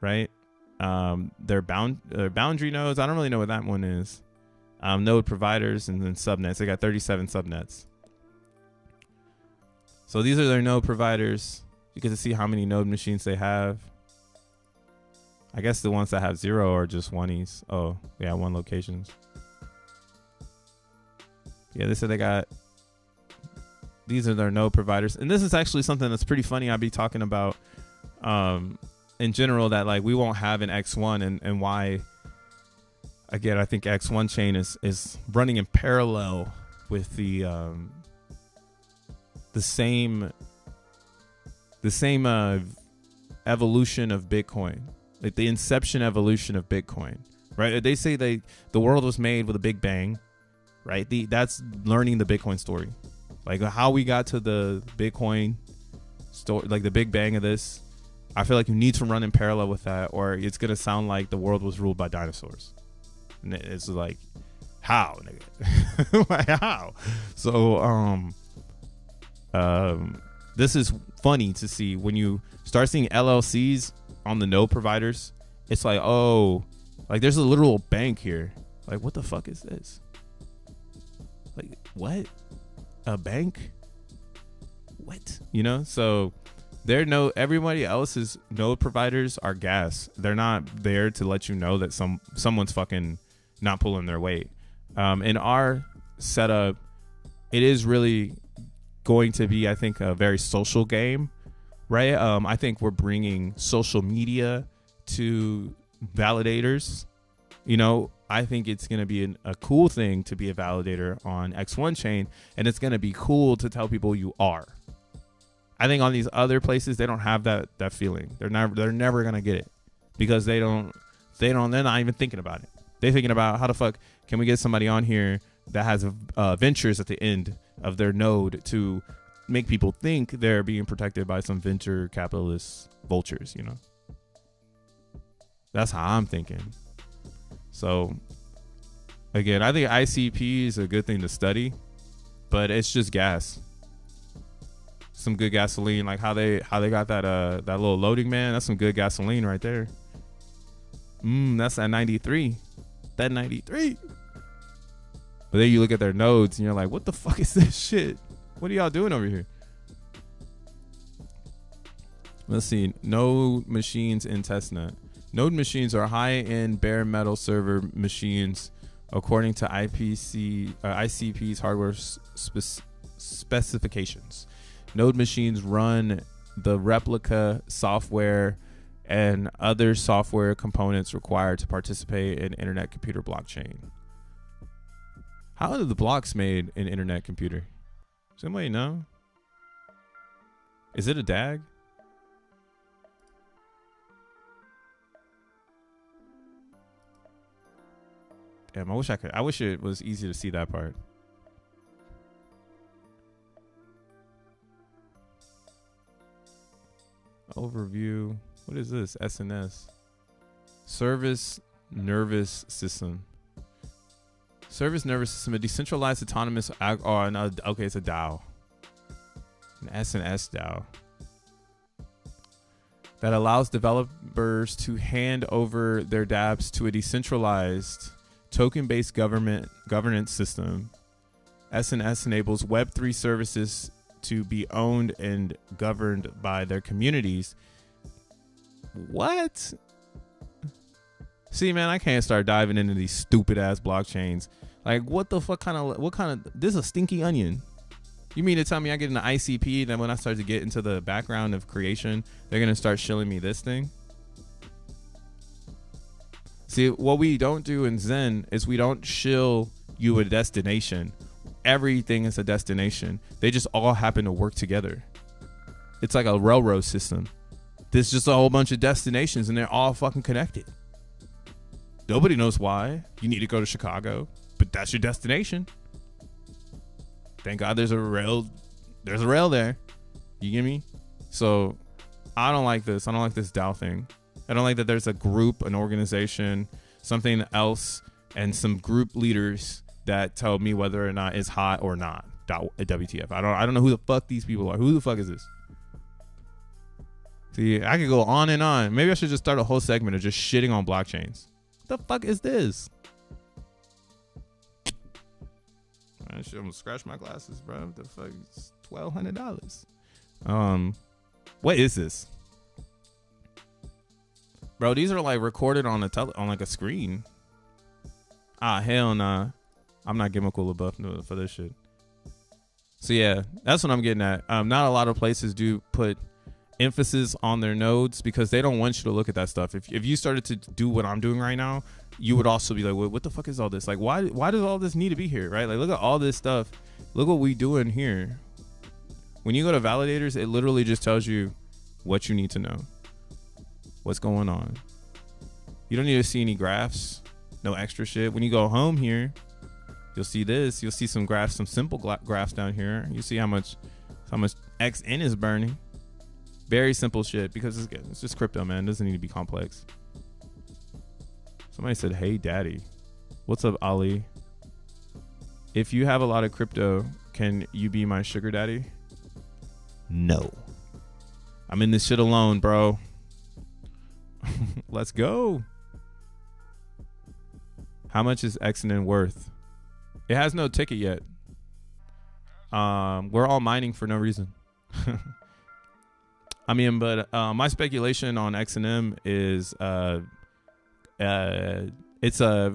right? their boundary nodes. I don't really know what that one is. Node providers, and then subnets. They got 37 subnets. So these are their node providers. You get to see how many node machines they have. I guess the ones that have 0 are just oneies. Oh, yeah, 1 locations. Yeah, they said they got, these are their node providers. And this is actually something that's pretty funny. I'll be talking about in general, that like we won't have an X1, and why. Again, I think X1 chain is running in parallel with the same evolution of Bitcoin, like the inception evolution of Bitcoin, right? They say the world was made with a big bang, right? That's learning the Bitcoin story, like how we got to the Bitcoin story, like the big bang of this. I feel like you need to run in parallel with that, or it's gonna sound like the world was ruled by dinosaurs. And it's like, how, nigga? Like, how? So this is funny to see when you start seeing LLCs on the node providers. It's like, oh, like there's a literal bank here. Like, what the fuck is this? Like, what? A bank? What? You know? So everybody else's node providers are gas. They're not there to let you know that someone's fucking not pulling their weight. In our setup, it is really going to be, I think, a very social game, right? I think we're bringing social media to validators. You know, I think it's going to be a cool thing to be a validator on X1 chain, and it's going to be cool to tell people you are. I think on these other places, they don't have that feeling. They're never going to get it, because they're not even thinking about it. They're thinking about how the fuck can we get somebody on here that has ventures at the end of their node to make people think they're being protected by some venture capitalist vultures, you know? That's how I'm thinking. So again, I think ICP is a good thing to study, but it's just gas. Some good gasoline, like how they got that little loading, man. That's some good gasoline right there. That's that 93. That 93. But then you look at their nodes and you're like, what the fuck is this shit? What are y'all doing over here? Let's see. Node machines in testnet. Node machines are high-end bare metal server machines according to ICP's hardware specifications. Node machines run the replica software and other software components required to participate in internet computer blockchain. How are the blocks made in internet computer? Somebody know? Is it a DAG? Damn, I wish it was easy to see that part. Overview. What is this? SNS. Service nervous system. Service nervous system. A decentralized autonomous. Oh, no, okay, it's a DAO. An SNS DAO. That allows developers to hand over their dApps to a decentralized token-based governance system. SNS enables Web3 services to be owned and governed by their communities. What? See, man, I can't start diving into these stupid ass blockchains. Like, what the fuck what kind of, this is a stinky onion. You mean to tell me I get into ICP, then when I start to get into the background of creation, they're going to start shilling me this thing? See, what we don't do in Zen is we don't shill you a destination. Everything is a destination. They just all happen to work together. It's like a railroad system. There's just a whole bunch of destinations and they're all fucking connected. Nobody knows why you need to go to Chicago, but that's your destination. Thank God there's a rail there. You get me? So I don't like this. I don't like this DAO thing. I don't like that there's a group, an organization, something else, and some group leaders that tell me whether or not it's hot or not. WTF. I don't know who the fuck these people are. Who the fuck is this? See, I could go on and on. Maybe I should just start a whole segment of just shitting on blockchains. What the fuck is this? I should almost scratch my glasses, bro. What the fuck? It's $1,200. What is this? Bro, these are like recorded on on like a screen. Ah, hell nah. I'm not giving a cool buff for this shit. So yeah, that's what I'm getting at. Not a lot of places do put emphasis on their nodes because they don't want you to look at that stuff. If you started to do what I'm doing right now, you would also be like, what the fuck is all this? Like, why does all this need to be here, right? Like, look at all this stuff. Look what we doing here. When you go to validators, it literally just tells you what you need to know. What's going on. You don't need to see any graphs, no extra shit. When you go home here, you'll see this. You'll see some graphs, some simple graphs down here. You see how much XN is burning. Very simple shit because it's just crypto, man. It doesn't need to be complex. Somebody said, hey, daddy. What's up, Ali? If you have a lot of crypto, can you be my sugar daddy? No. I'm in this shit alone, bro. Let's go. How much is XEN worth? It has no ticket yet. We're all mining for no reason. I mean, but my speculation on XEN is it's a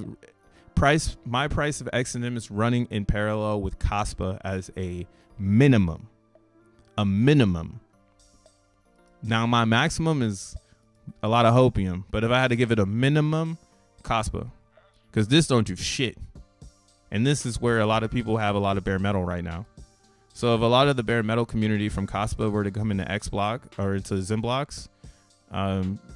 price. My price of XEN is running in parallel with KOSPA as a minimum. A minimum. Now my maximum is a lot of hopium, but if I had to give it a minimum, KOSPA, because this don't do shit, and this is where a lot of people have a lot of bare metal right now. So if a lot of the bare metal community from KOSPA were to come into XBlock or into XENblocks,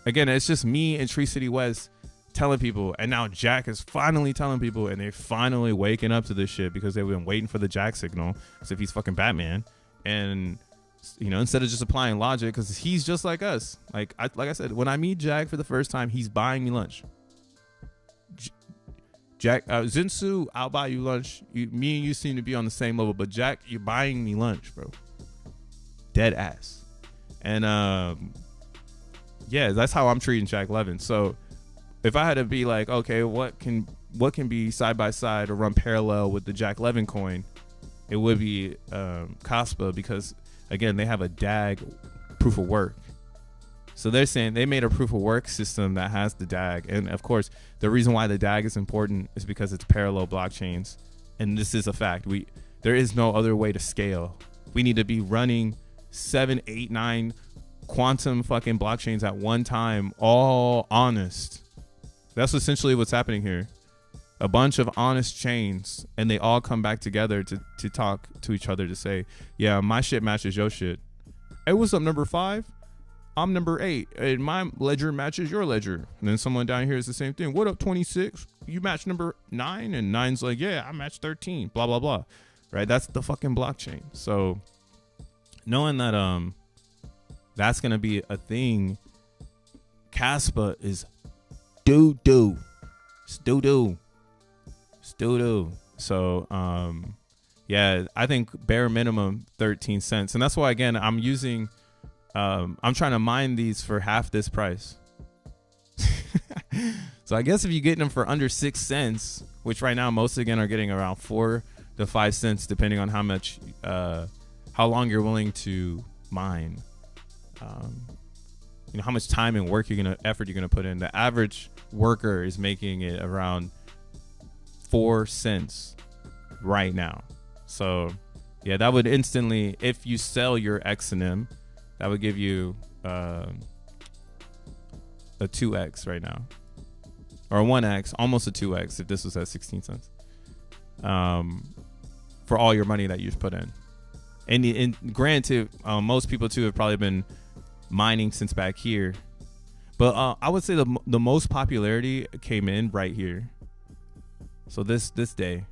again, it's just me and Tree City West telling people, and now Jack is finally telling people, and they're finally waking up to this shit because they've been waiting for the Jack signal as if he's fucking Batman. And you know, instead of just applying logic, because he's just like us. Like I said, when I meet Jack for the first time, he's buying me lunch. Jack, Zinsu, I'll buy you lunch. Me and you seem to be on the same level, but Jack, you're buying me lunch, bro. Dead ass. And yeah, that's how I'm treating Jack Levin. So if I had to be like, okay, what can be side by side or run parallel with the Jack Levin coin, it would be KOSPA, because again, they have a DAG proof of work. So they're saying they made a proof of work system that has the DAG. And of course, the reason why the DAG is important is because it's parallel blockchains. And this is a fact. There is no other way to scale. We need to be running 7, 8, 9 quantum fucking blockchains at one time, all honest. That's essentially what's happening here. A bunch of honest chains, and they all come back together to talk to each other to say, yeah, my shit matches your shit. Hey, what's up, number 5? I'm number 8, and my ledger matches your ledger. And then someone down here is the same thing. What up, 26? You match number 9, and 9's like, yeah, I match 13. Blah blah blah. Right? That's the fucking blockchain. So knowing that that's gonna be a thing, KOSPA is doo-doo. It's doo-doo. So yeah, I think bare minimum 13 cents, and that's why again I'm using I'm trying to mine these for half this price. So I guess if you're getting them for under 6 cents, which right now most again are getting around 4 to 5 cents depending on how much how long you're willing to mine, you know, how much time and work effort you're gonna put in. The average worker is making it around 4 cents right now. So yeah, that would instantly, if you sell your XEN, that would give you a 2x right now, or a 1x, almost a 2x if this was at 16 cents for all your money that you've put in. And granted, most people too have probably been mining since back here, but I would say the most popularity came in right here. So this day,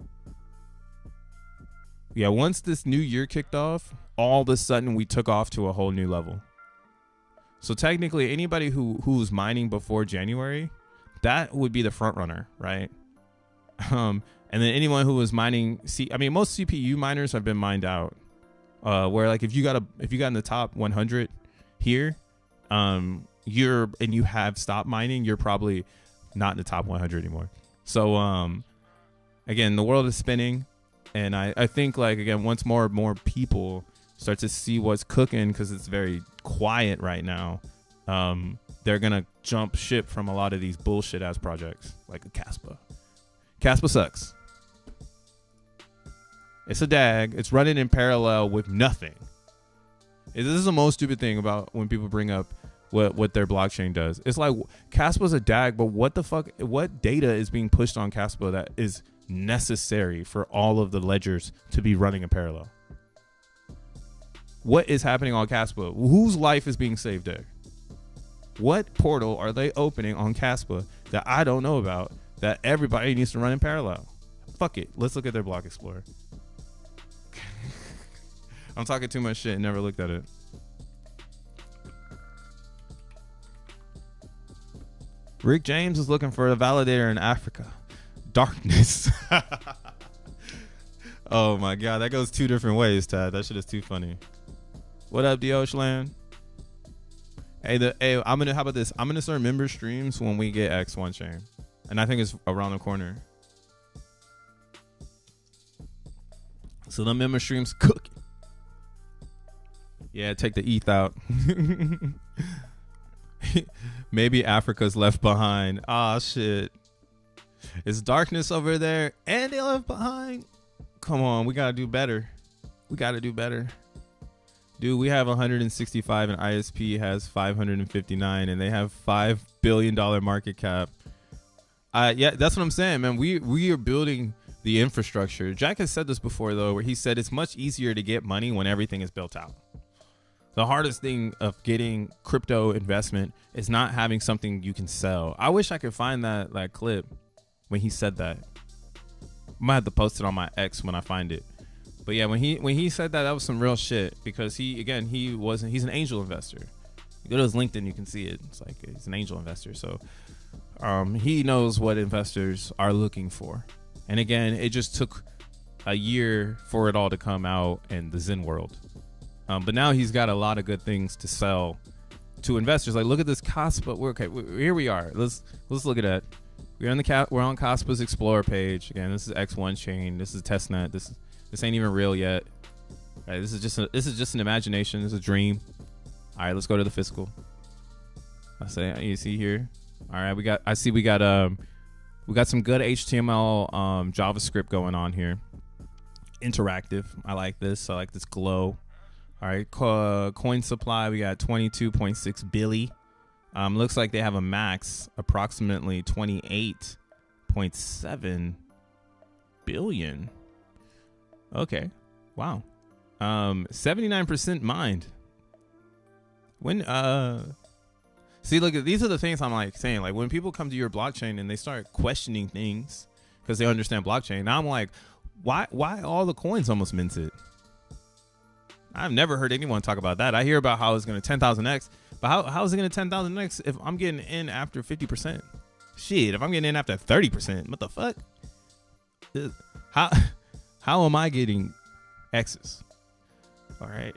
yeah, once this new year kicked off, all of a sudden we took off to a whole new level. So technically anybody who's mining before January, that would be the front runner, right? And then anyone who was mining, I mean, most CPU miners have been mined out. Where like if you got in the top 100 here, you have stopped mining, you're probably not in the top 100 anymore. So again, the world is spinning, and I think, like, again, once more people start to see what's cooking, because it's very quiet right now, they're gonna jump ship from a lot of these bullshit ass projects like Caspa. Caspa sucks. It's a DAG. It's running in parallel with nothing. This is the most stupid thing about when people bring up what their blockchain does. It's like, Caspa's a DAG, but what the fuck? What data is being pushed on Caspa that is necessary for all of the ledgers to be running in parallel? What is happening on Caspa? Whose life is being saved there? What portal are they opening on Caspa that I don't know about that everybody needs to run in parallel? Fuck it. Let's look at their block explorer. I'm talking too much shit and never looked at it. Rick James is looking for a validator in Africa. Darkness. Oh my God, that goes two different ways, Tad. That shit is too funny. What up, Dioshland? Hey, how about this? I'm gonna start member streams when we get X1 chain, and I think it's around the corner. So the member streams cooking. Yeah, take the ETH out. Maybe Africa's left behind. Ah, shit. It's darkness over there and they left behind. Come on, we gotta do better. We gotta do better. Dude, we have 165 and ISP has 559 and they have $5 billion market cap. Yeah, that's what I'm saying, man. We are building the infrastructure. Jack has said this before, though, where he said it's much easier to get money when everything is built out. The hardest thing of getting crypto investment is not having something you can sell. I wish I could find that clip when he said that. I might have to post it on my X when I find it. But yeah, when he said that was some real shit, because he's an angel investor. You go to his LinkedIn, you can see it. It's like he's an angel investor. So he knows what investors are looking for. And again, it just took a year for it all to come out in the Zen world. But now he's got a lot of good things to sell to investors. Like, look at this Caspa. Here we are. Let's look at that. We're on Caspa's Explorer page. Again, this is X1 chain. This is testnet. This ain't even real yet. All right, this is just an imagination. This is a dream. All right, let's go to the physical. You see here. All right, we got some good HTML JavaScript going on here. Interactive. I like this. I like this glow. All right, coin supply, we got 22.6 billion. Looks like they have a max approximately 28.7 billion. Okay, wow. 79% mined. See, look, these are the things I'm like saying. Like, when people come to your blockchain and they start questioning things because they understand blockchain, now I'm like, why all the coins almost minted? I've never heard anyone talk about that. I hear about how it's going to 10,000x, but how is it going to 10,000x if I'm getting in after 50%? Shit, if I'm getting in after 30%, what the fuck? How am I getting X's? All right,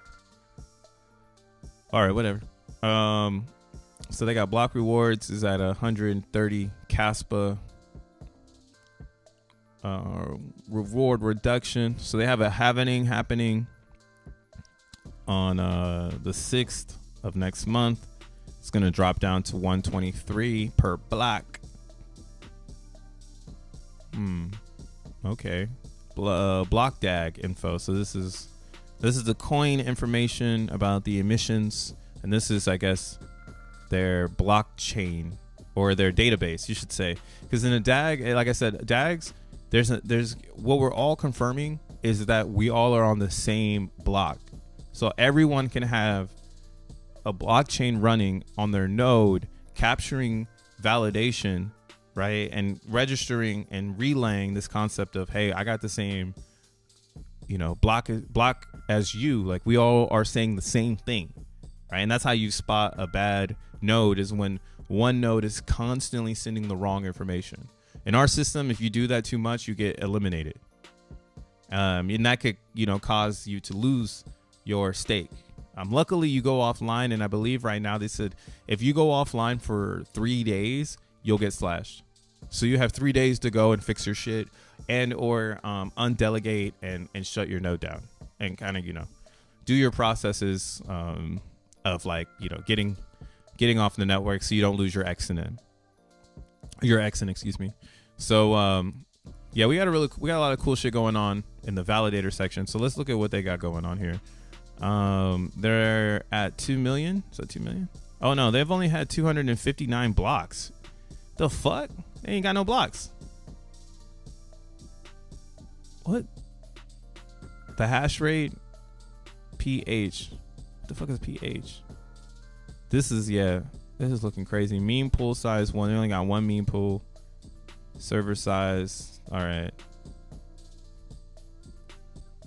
whatever. So they got block rewards is at 130 Caspa. Reward reduction. So they have a halving happening on the 6th of next month. It's going to drop down to 123 per block. Okay. Block DAG info. So this is the coin information about the emissions, and this is, I guess, their blockchain or their database, you should say. Because in a DAG, like I said, DAGs, there's what we're all confirming is that we all are on the same block. So everyone can have a blockchain running on their node, capturing validation, right? And registering and relaying this concept of, hey, I got the same, block as you. Like, we all are saying the same thing, right? And that's how you spot a bad node, is when one node is constantly sending the wrong information. In our system, if you do that too much, you get eliminated. And that could, cause you to lose your stake. Luckily, you go offline, and I believe right now they said if you go offline for 3 days, you'll get slashed. So you have 3 days to go and fix your shit, and or undelegate and shut your node down, and kind of do your processes of like getting off the network so you don't lose your XEN, excuse me. So yeah, we got a lot of cool shit going on in the validator section. So let's look at what they got going on here. They're at 2 million. So 2 million. Oh no, they've only had 259 blocks. The fuck? They ain't got no blocks. What? The hash rate pH. What the fuck is pH? This is looking crazy. Meme pool size 1. They only got 1 meme pool. Server size. All right.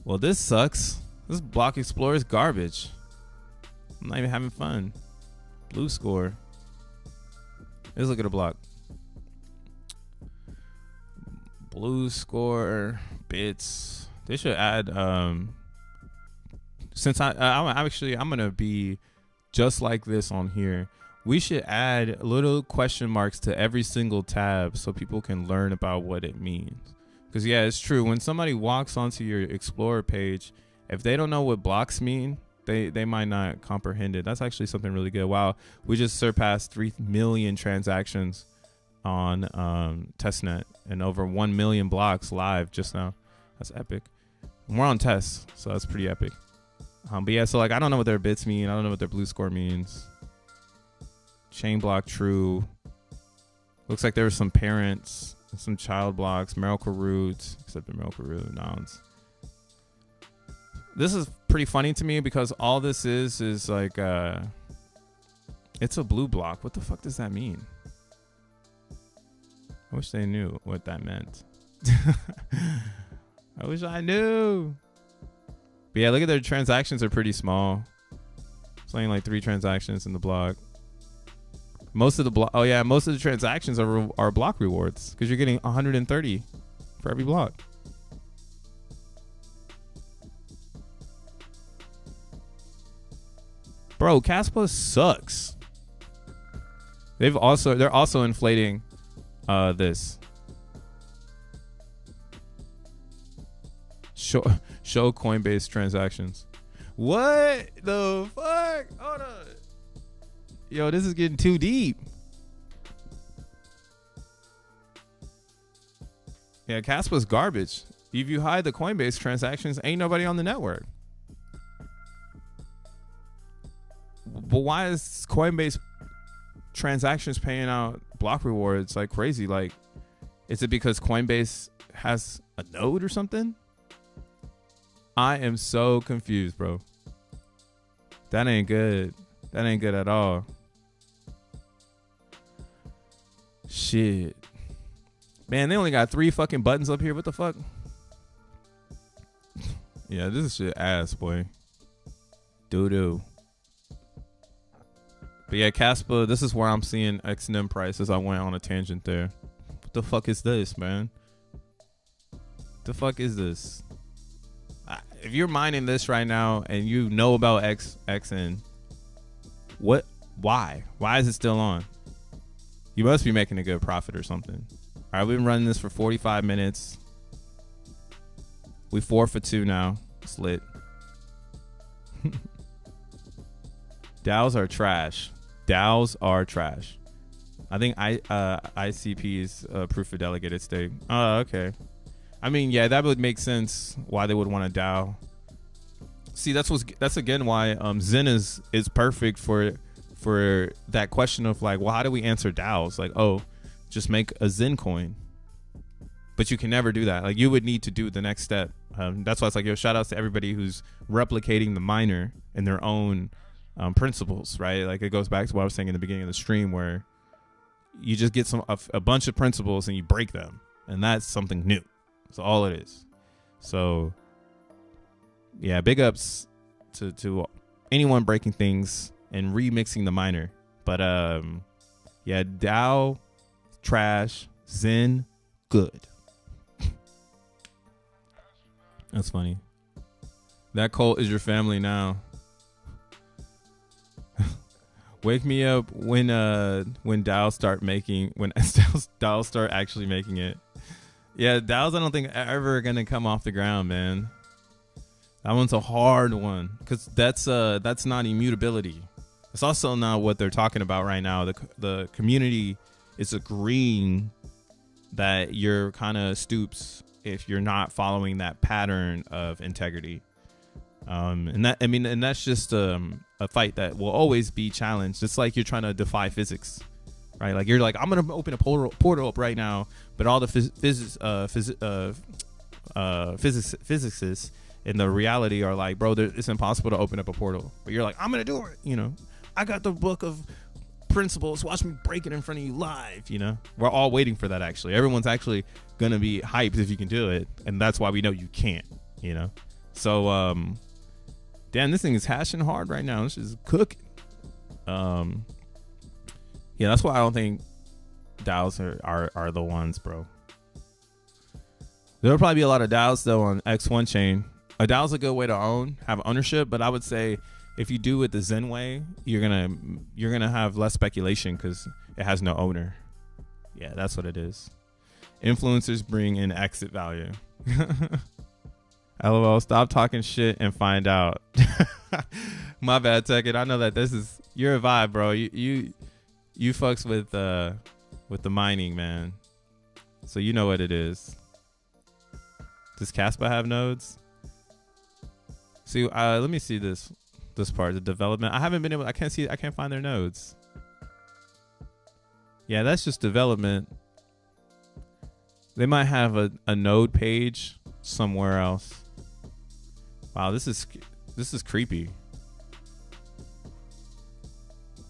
Well, this sucks. This block explorer is garbage. I'm not even having fun. Blue score. Let's look at a block. Blue score bits. They should add since I'm gonna be just like this on here. We should add little question marks to every single tab so people can learn about what it means. Because yeah, it's true. When somebody walks onto your Explorer page, if they don't know what blocks mean, they might not comprehend it. That's actually something really good. Wow, we just surpassed 3 million transactions on testnet and over 1 million blocks live just now. That's epic. And we're on test, so that's pretty epic. But yeah, so like I don't know what their bits mean. I don't know what their blue score means. Chain block true. Looks like there were some parents, some child blocks, Miracle roots, except the Miracle root nouns. This is pretty funny to me because all this is like it's a blue block. What the fuck does that mean? I wish they knew what that meant. I wish I knew. But yeah, look at their transactions are pretty small. It's only like 3 transactions in the block. Most of the transactions are block rewards because you're getting 130 for every block. Bro, Caspa sucks. They're also inflating this. Show Coinbase transactions. What the fuck? Hold on. Yo, this is getting too deep. Yeah, Caspa's garbage. If you hide the Coinbase transactions, ain't nobody on the network. But why is Coinbase transactions paying out block rewards like crazy? Like, is it because Coinbase has a node or something? I am so confused, bro. That ain't good. That ain't good at all. Shit. Man, they only got 3 fucking buttons up here. What the fuck? Yeah, this is shit ass, boy. Doo-doo. But yeah, Caspa, this is where I'm seeing XEN prices. I went on a tangent there. What the fuck is this, man? The fuck is this? If you're mining this right now and you know about XEN, what? Why is it still on? You must be making a good profit or something. All right, we've been running this for 45 minutes. We 4 for 2 now. It's lit. DAOs are trash. DAOs are trash. I think ICP's proof of delegated stake. Oh, okay. I mean, yeah, that would make sense why they would want a DAO. See, that's again why Zen is perfect for that question of like, well, how do we answer DAOs? Like, oh, just make a Zen coin. But you can never do that. Like, you would need to do the next step. That's why it's like, yo, shout outs to everybody who's replicating the miner in their own principles, right? Like, it goes back to what I was saying in the beginning of the stream, where you just get a bunch of principles and you break them, and that's something new. That's all it is. So yeah, big ups to anyone breaking things and remixing the miner. But yeah, DAO trash, Zen good. That's funny. That cult is your family now. Wake me up when DAOs start DAOs start actually making it. Yeah, DAOs I don't think are ever gonna come off the ground, man. That one's a hard one because that's not immutability. It's also not what they're talking about right now. The community is agreeing that you're kind of stoops if you're not following that pattern of integrity. And that's just a fight that will always be challenged. It's like you're trying to defy physics, right? Like you're like, I'm gonna open a portal up right now, but all the physicists in the reality are like, bro, it's impossible to open up a portal. But you're like, I'm gonna do it. You know, I got the book of principles. Watch me break it in front of you live. You know, we're all waiting for that. Actually, everyone's actually gonna be hyped if you can do it, and that's why we know you can't. You know, so damn, this thing is hashing hard right now. This is cooking. Yeah, that's why I don't think DAOs are the ones, bro. There'll probably be a lot of DAOs though on X1 chain. A DAO's a good way to have ownership, but I would say if you do it the Zen way, you're gonna have less speculation because it has no owner. Yeah, that's what it is. Influencers bring in exit value. LOL, stop talking shit and find out. My bad, Tekken. I know that you're a vibe, bro. You fucks with the mining, man. So you know what it is. Does Caspa have nodes? See, let me see this part, the development. I can't find their nodes. Yeah, that's just development. They might have a node page somewhere else. Wow, this is creepy.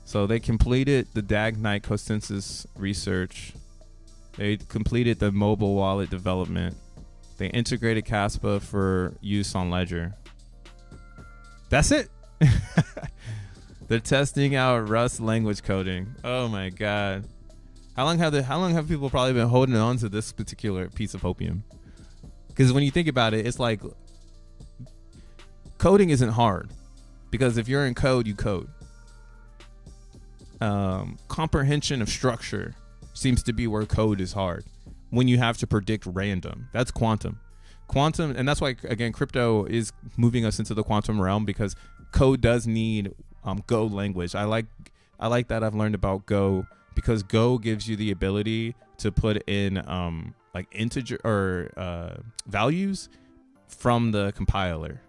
So they completed the DAG Knight consensus research. They completed the mobile wallet development. They integrated Caspa for use on Ledger. That's it. They're testing out Rust language coding. Oh my god. How long have people probably been holding on to this particular piece of opium? Because when you think about it, it's like coding isn't hard, because if you're in code, you code. Comprehension of structure seems to be where code is hard. When you have to predict random, that's quantum, and that's why again crypto is moving us into the quantum realm, because code does need Go language. I like that I've learned about Go, because Go gives you the ability to put in like integer or values from the compiler.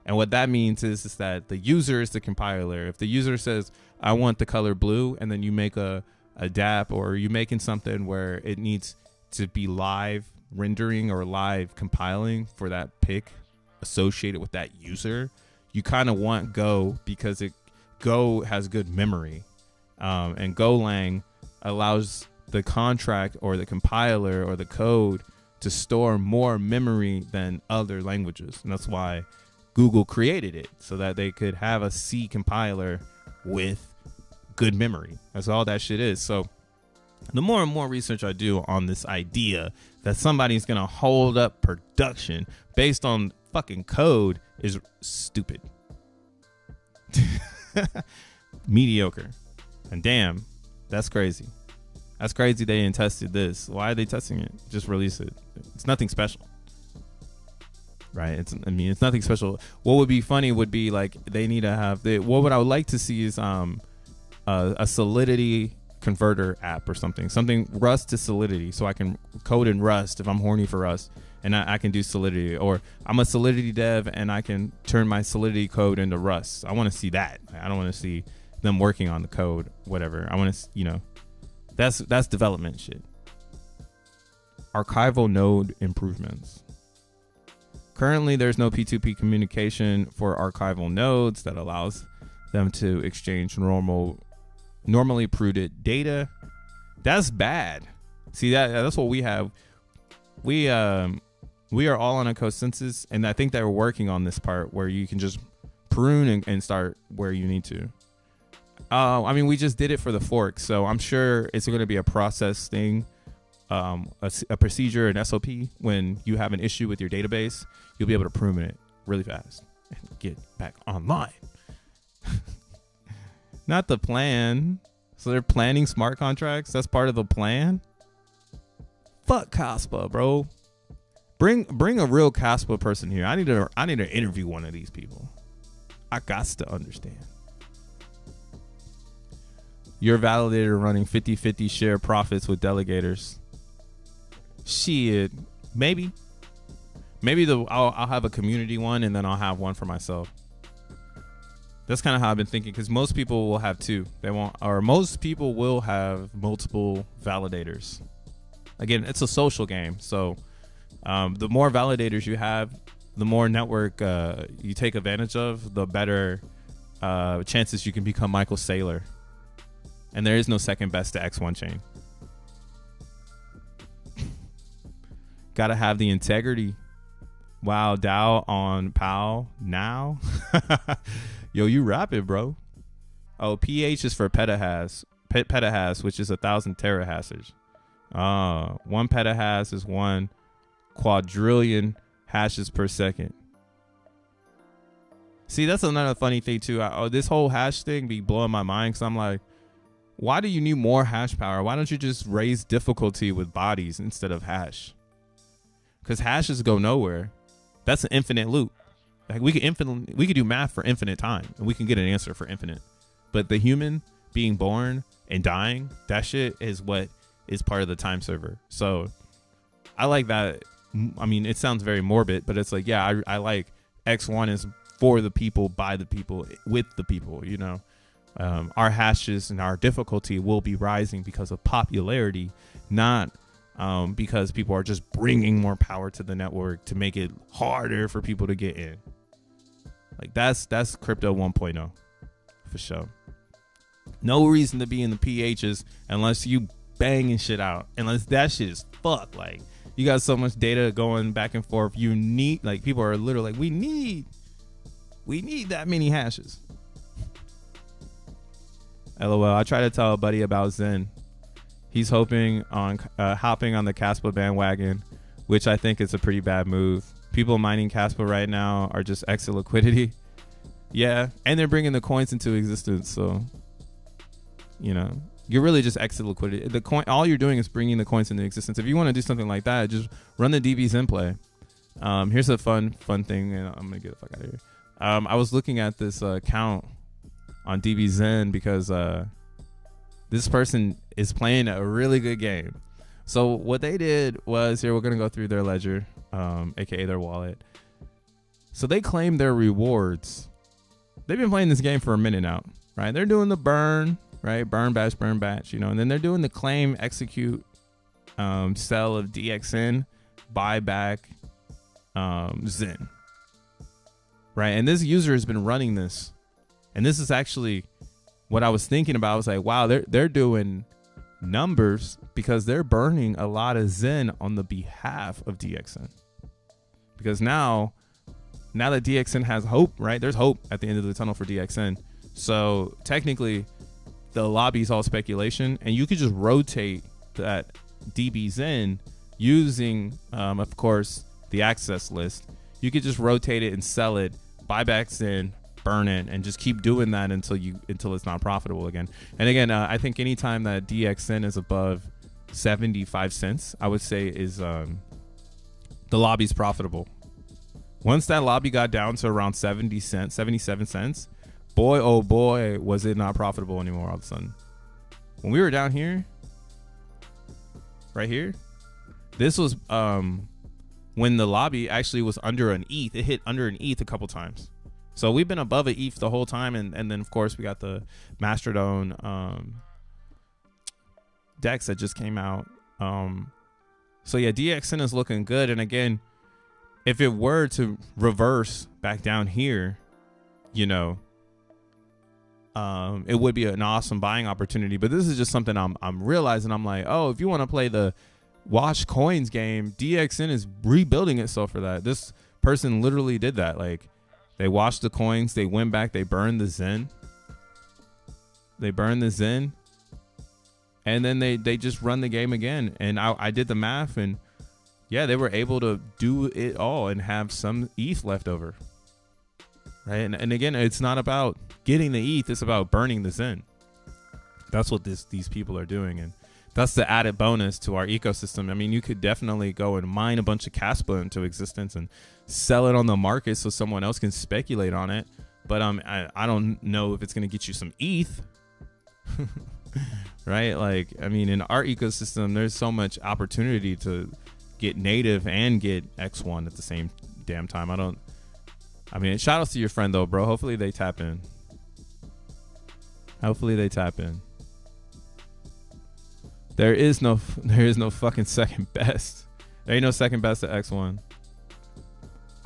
And what that means is that the user is the compiler. If the user says, I want the color blue, and then you make a dApp, or you making something where it needs to be live rendering or live compiling for that pick associated with that user, you kind of want Go, because Go has good memory. And Golang allows the contract or the compiler or the code to store more memory than other languages. And that's why Google created it, so that they could have a C compiler with good memory. That's all that shit is. So the more and more research I do on this idea that somebody's gonna hold up production based on fucking code is stupid. Mediocre. And damn, that's crazy. That's crazy they ain't tested this. Why are they testing it? Just release it. It's nothing special. Right? It's nothing special. What would be funny would be like they need to have what I would like to see is a Solidity converter app or something Rust to Solidity, so I can code in Rust if I'm horny for Rust, and I can do Solidity, or I'm a Solidity dev and I can turn my Solidity code into Rust. I want to see that. I don't want to see them working on the code, whatever. I want to, that's development shit. Archival node improvements. Currently, there's no P2P communication for archival nodes that allows them to exchange normally prudent data. That's bad. See, that's what we have. We are all on a consensus, and I think that we're working on this part where you can just prune and start where you need to. We just did it for the fork, so I'm sure it's going to be a process thing. A procedure, an SOP. When you have an issue with your database, you'll be able to prune it really fast and get back online. Not the plan. So they're planning smart contracts. That's part of the plan. Fuck Caspa, bro. Bring a real Caspa person here. I need to interview one of these people. I got to understand. Your validator running 50-50 share profits with delegators. Shit, maybe I'll have a community one and then I'll have one for myself. That's kind of how I've been thinking, because most people will have two. Most people will have multiple validators. Again, it's a social game, so the more validators you have, the more network you take advantage of, the better chances you can become Michael Saylor. And there is no second best to X1 chain. Gotta have the integrity. Wow, Dow on POW now. Yo, you rapping, bro. Oh, PH is for petahash, which is 1,000 terahashes. 1 petahash is 1 quadrillion hashes per second. See, that's another funny thing too. This whole hash thing be blowing my mind, because I'm like, why do you need more hash power? Why don't you just raise difficulty with bodies instead of hash? Because hashes go nowhere. That's an infinite loop. Like we could do math for infinite time and we can get an answer for infinite. But the human being born and dying, that shit is what is part of the time server. So I like that. I mean, it sounds very morbid, but it's like, yeah, I like X1 is for the people, by the people, with the people, you know. Our hashes and our difficulty will be rising because of popularity, not because people are just bringing more power to the network to make it harder for people to get in. Like that's crypto 1.0 for sure. No reason to be in the PHs unless you banging shit out, unless that shit is fucked. Like you got so much data going back and forth. You need, like, people are literally like, we need that many hashes. LOL. I try to tell a buddy about Zen. He's hopping on the Caspa bandwagon, which I think is a pretty bad move. People mining Caspa right now are just exit liquidity. Yeah, and they're bringing the coins into existence. So, you know, you're really just exit liquidity. The coin, all you're doing is bringing the coins into existence. If you want to do something like that, just run the DBZen play. Here's a fun thing, and I'm gonna get the fuck out of here. I was looking at this account on DBZen because this person is playing a really good game. So what they did was, here, we're going to go through their ledger, aka their wallet. So they claim their rewards. They've been playing this game for a minute now, right? They're doing the burn, right? Burn batch, you know, and then they're doing the claim, execute, sell of DXN, buy back Zen, right? And this user has been running this. And this is actually what I was thinking about. I was like, wow, they're doing numbers because they're burning a lot of Zen on the behalf of DXN. Because now that DXN has hope, right? There's hope at the end of the tunnel for DXN. So technically, the lobby is all speculation, and you could just rotate that DBZen using, of course, the access list. You could just rotate it and sell it, buy back Zen, burn it, and just keep doing that until it's not profitable again. And again, I think anytime that DXN is above 75 cents, I would say is the lobby's profitable. Once that lobby got down to around 70 cents, 77 cents, boy, oh boy, was it not profitable anymore all of a sudden. When we were down here, right here, this was when the lobby actually was under an ETH. It hit under an ETH a couple times. So we've been above an ETH the whole time, and then of course we got the Mastodon DEX that just came out. So yeah, DXN is looking good. And again, if it were to reverse back down here, you know, it would be an awesome buying opportunity. But this is just something I'm realizing. I'm like, oh, if you want to play the wash coins game, DXN is rebuilding itself for that. This person literally did that. Like, they washed the coins, they went back, they burned the Zen. And then they just run the game again. And I did the math, and yeah, they were able to do it all and have some ETH left over. right? And again, it's not about getting the ETH, it's about burning the Zen. That's what these people are doing, and that's the added bonus to our ecosystem. I mean, you could definitely go and mine a bunch of Caspa into existence and sell it on the market so someone else can speculate on it. But I don't know if it's going to get you some ETH, right? Like, I mean, in our ecosystem, there's so much opportunity to get native and get X1 at the same damn time. I mean, shout outs to your friend though, bro. Hopefully they tap in. There is no fucking second best. There ain't no second best to X1.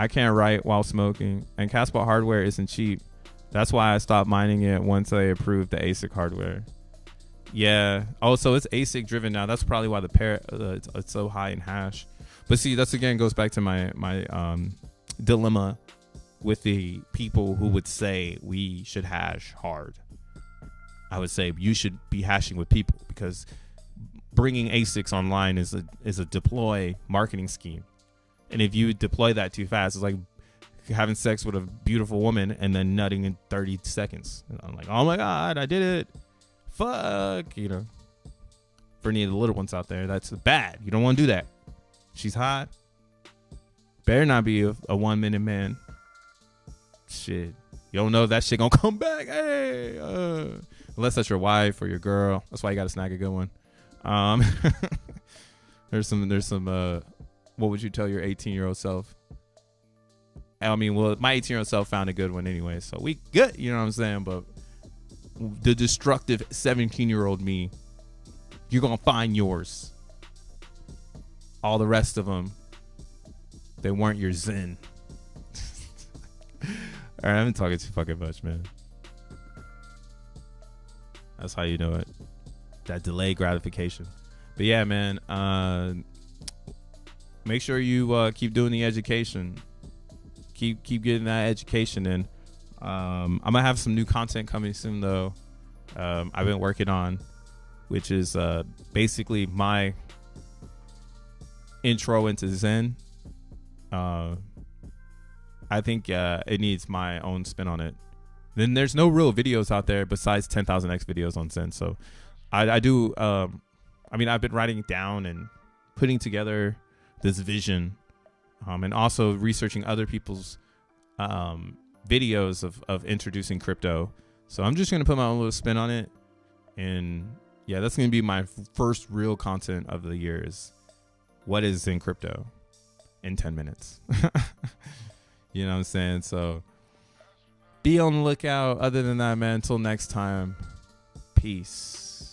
I can't write while smoking, and Caspa hardware isn't cheap. That's why I stopped mining it once they approved the ASIC hardware. Yeah. Oh, so it's ASIC driven now. That's probably why it's so high in hash. But see, that's again goes back to my dilemma with the people who would say we should hash hard. I would say you should be hashing with people, because bringing ASICs online is a deploy marketing scheme. And if you deploy that too fast, it's like having sex with a beautiful woman and then nutting in 30 seconds. And I'm like, oh my God, I did it. Fuck, you know. For any of the little ones out there, that's bad. You don't want to do that. She's hot. Better not be a 1 minute man. Shit. You don't know if that shit gonna come back. Hey, unless that's your wife or your girl. That's why you gotta snag a good one. There's some what would you tell your 18-year-old self? I mean, well, my 18-year-old self found a good one anyway, so we good, you know what I'm saying? But the destructive 17-year-old me, you're gonna find yours. All the rest of them, they weren't your Zen. All right, I've been talking too fucking much, man. That's how you know it. That delayed gratification. But yeah, man, make sure you keep doing the education. Keep getting that education in. I'm gonna have some new content coming soon though. I've been working on, which is basically my intro into Zen. I think it needs my own spin on it. Then there's no real videos out there besides 10,000x videos on Zen. So I do. I mean, I've been writing it down and putting together this vision, and also researching other people's videos of introducing crypto. So I'm just gonna put my own little spin on it, and yeah, that's gonna be my first real content of the year. Is what is in crypto in 10 minutes. You know what I'm saying? So be on the lookout. Other than that, man, until next time, peace.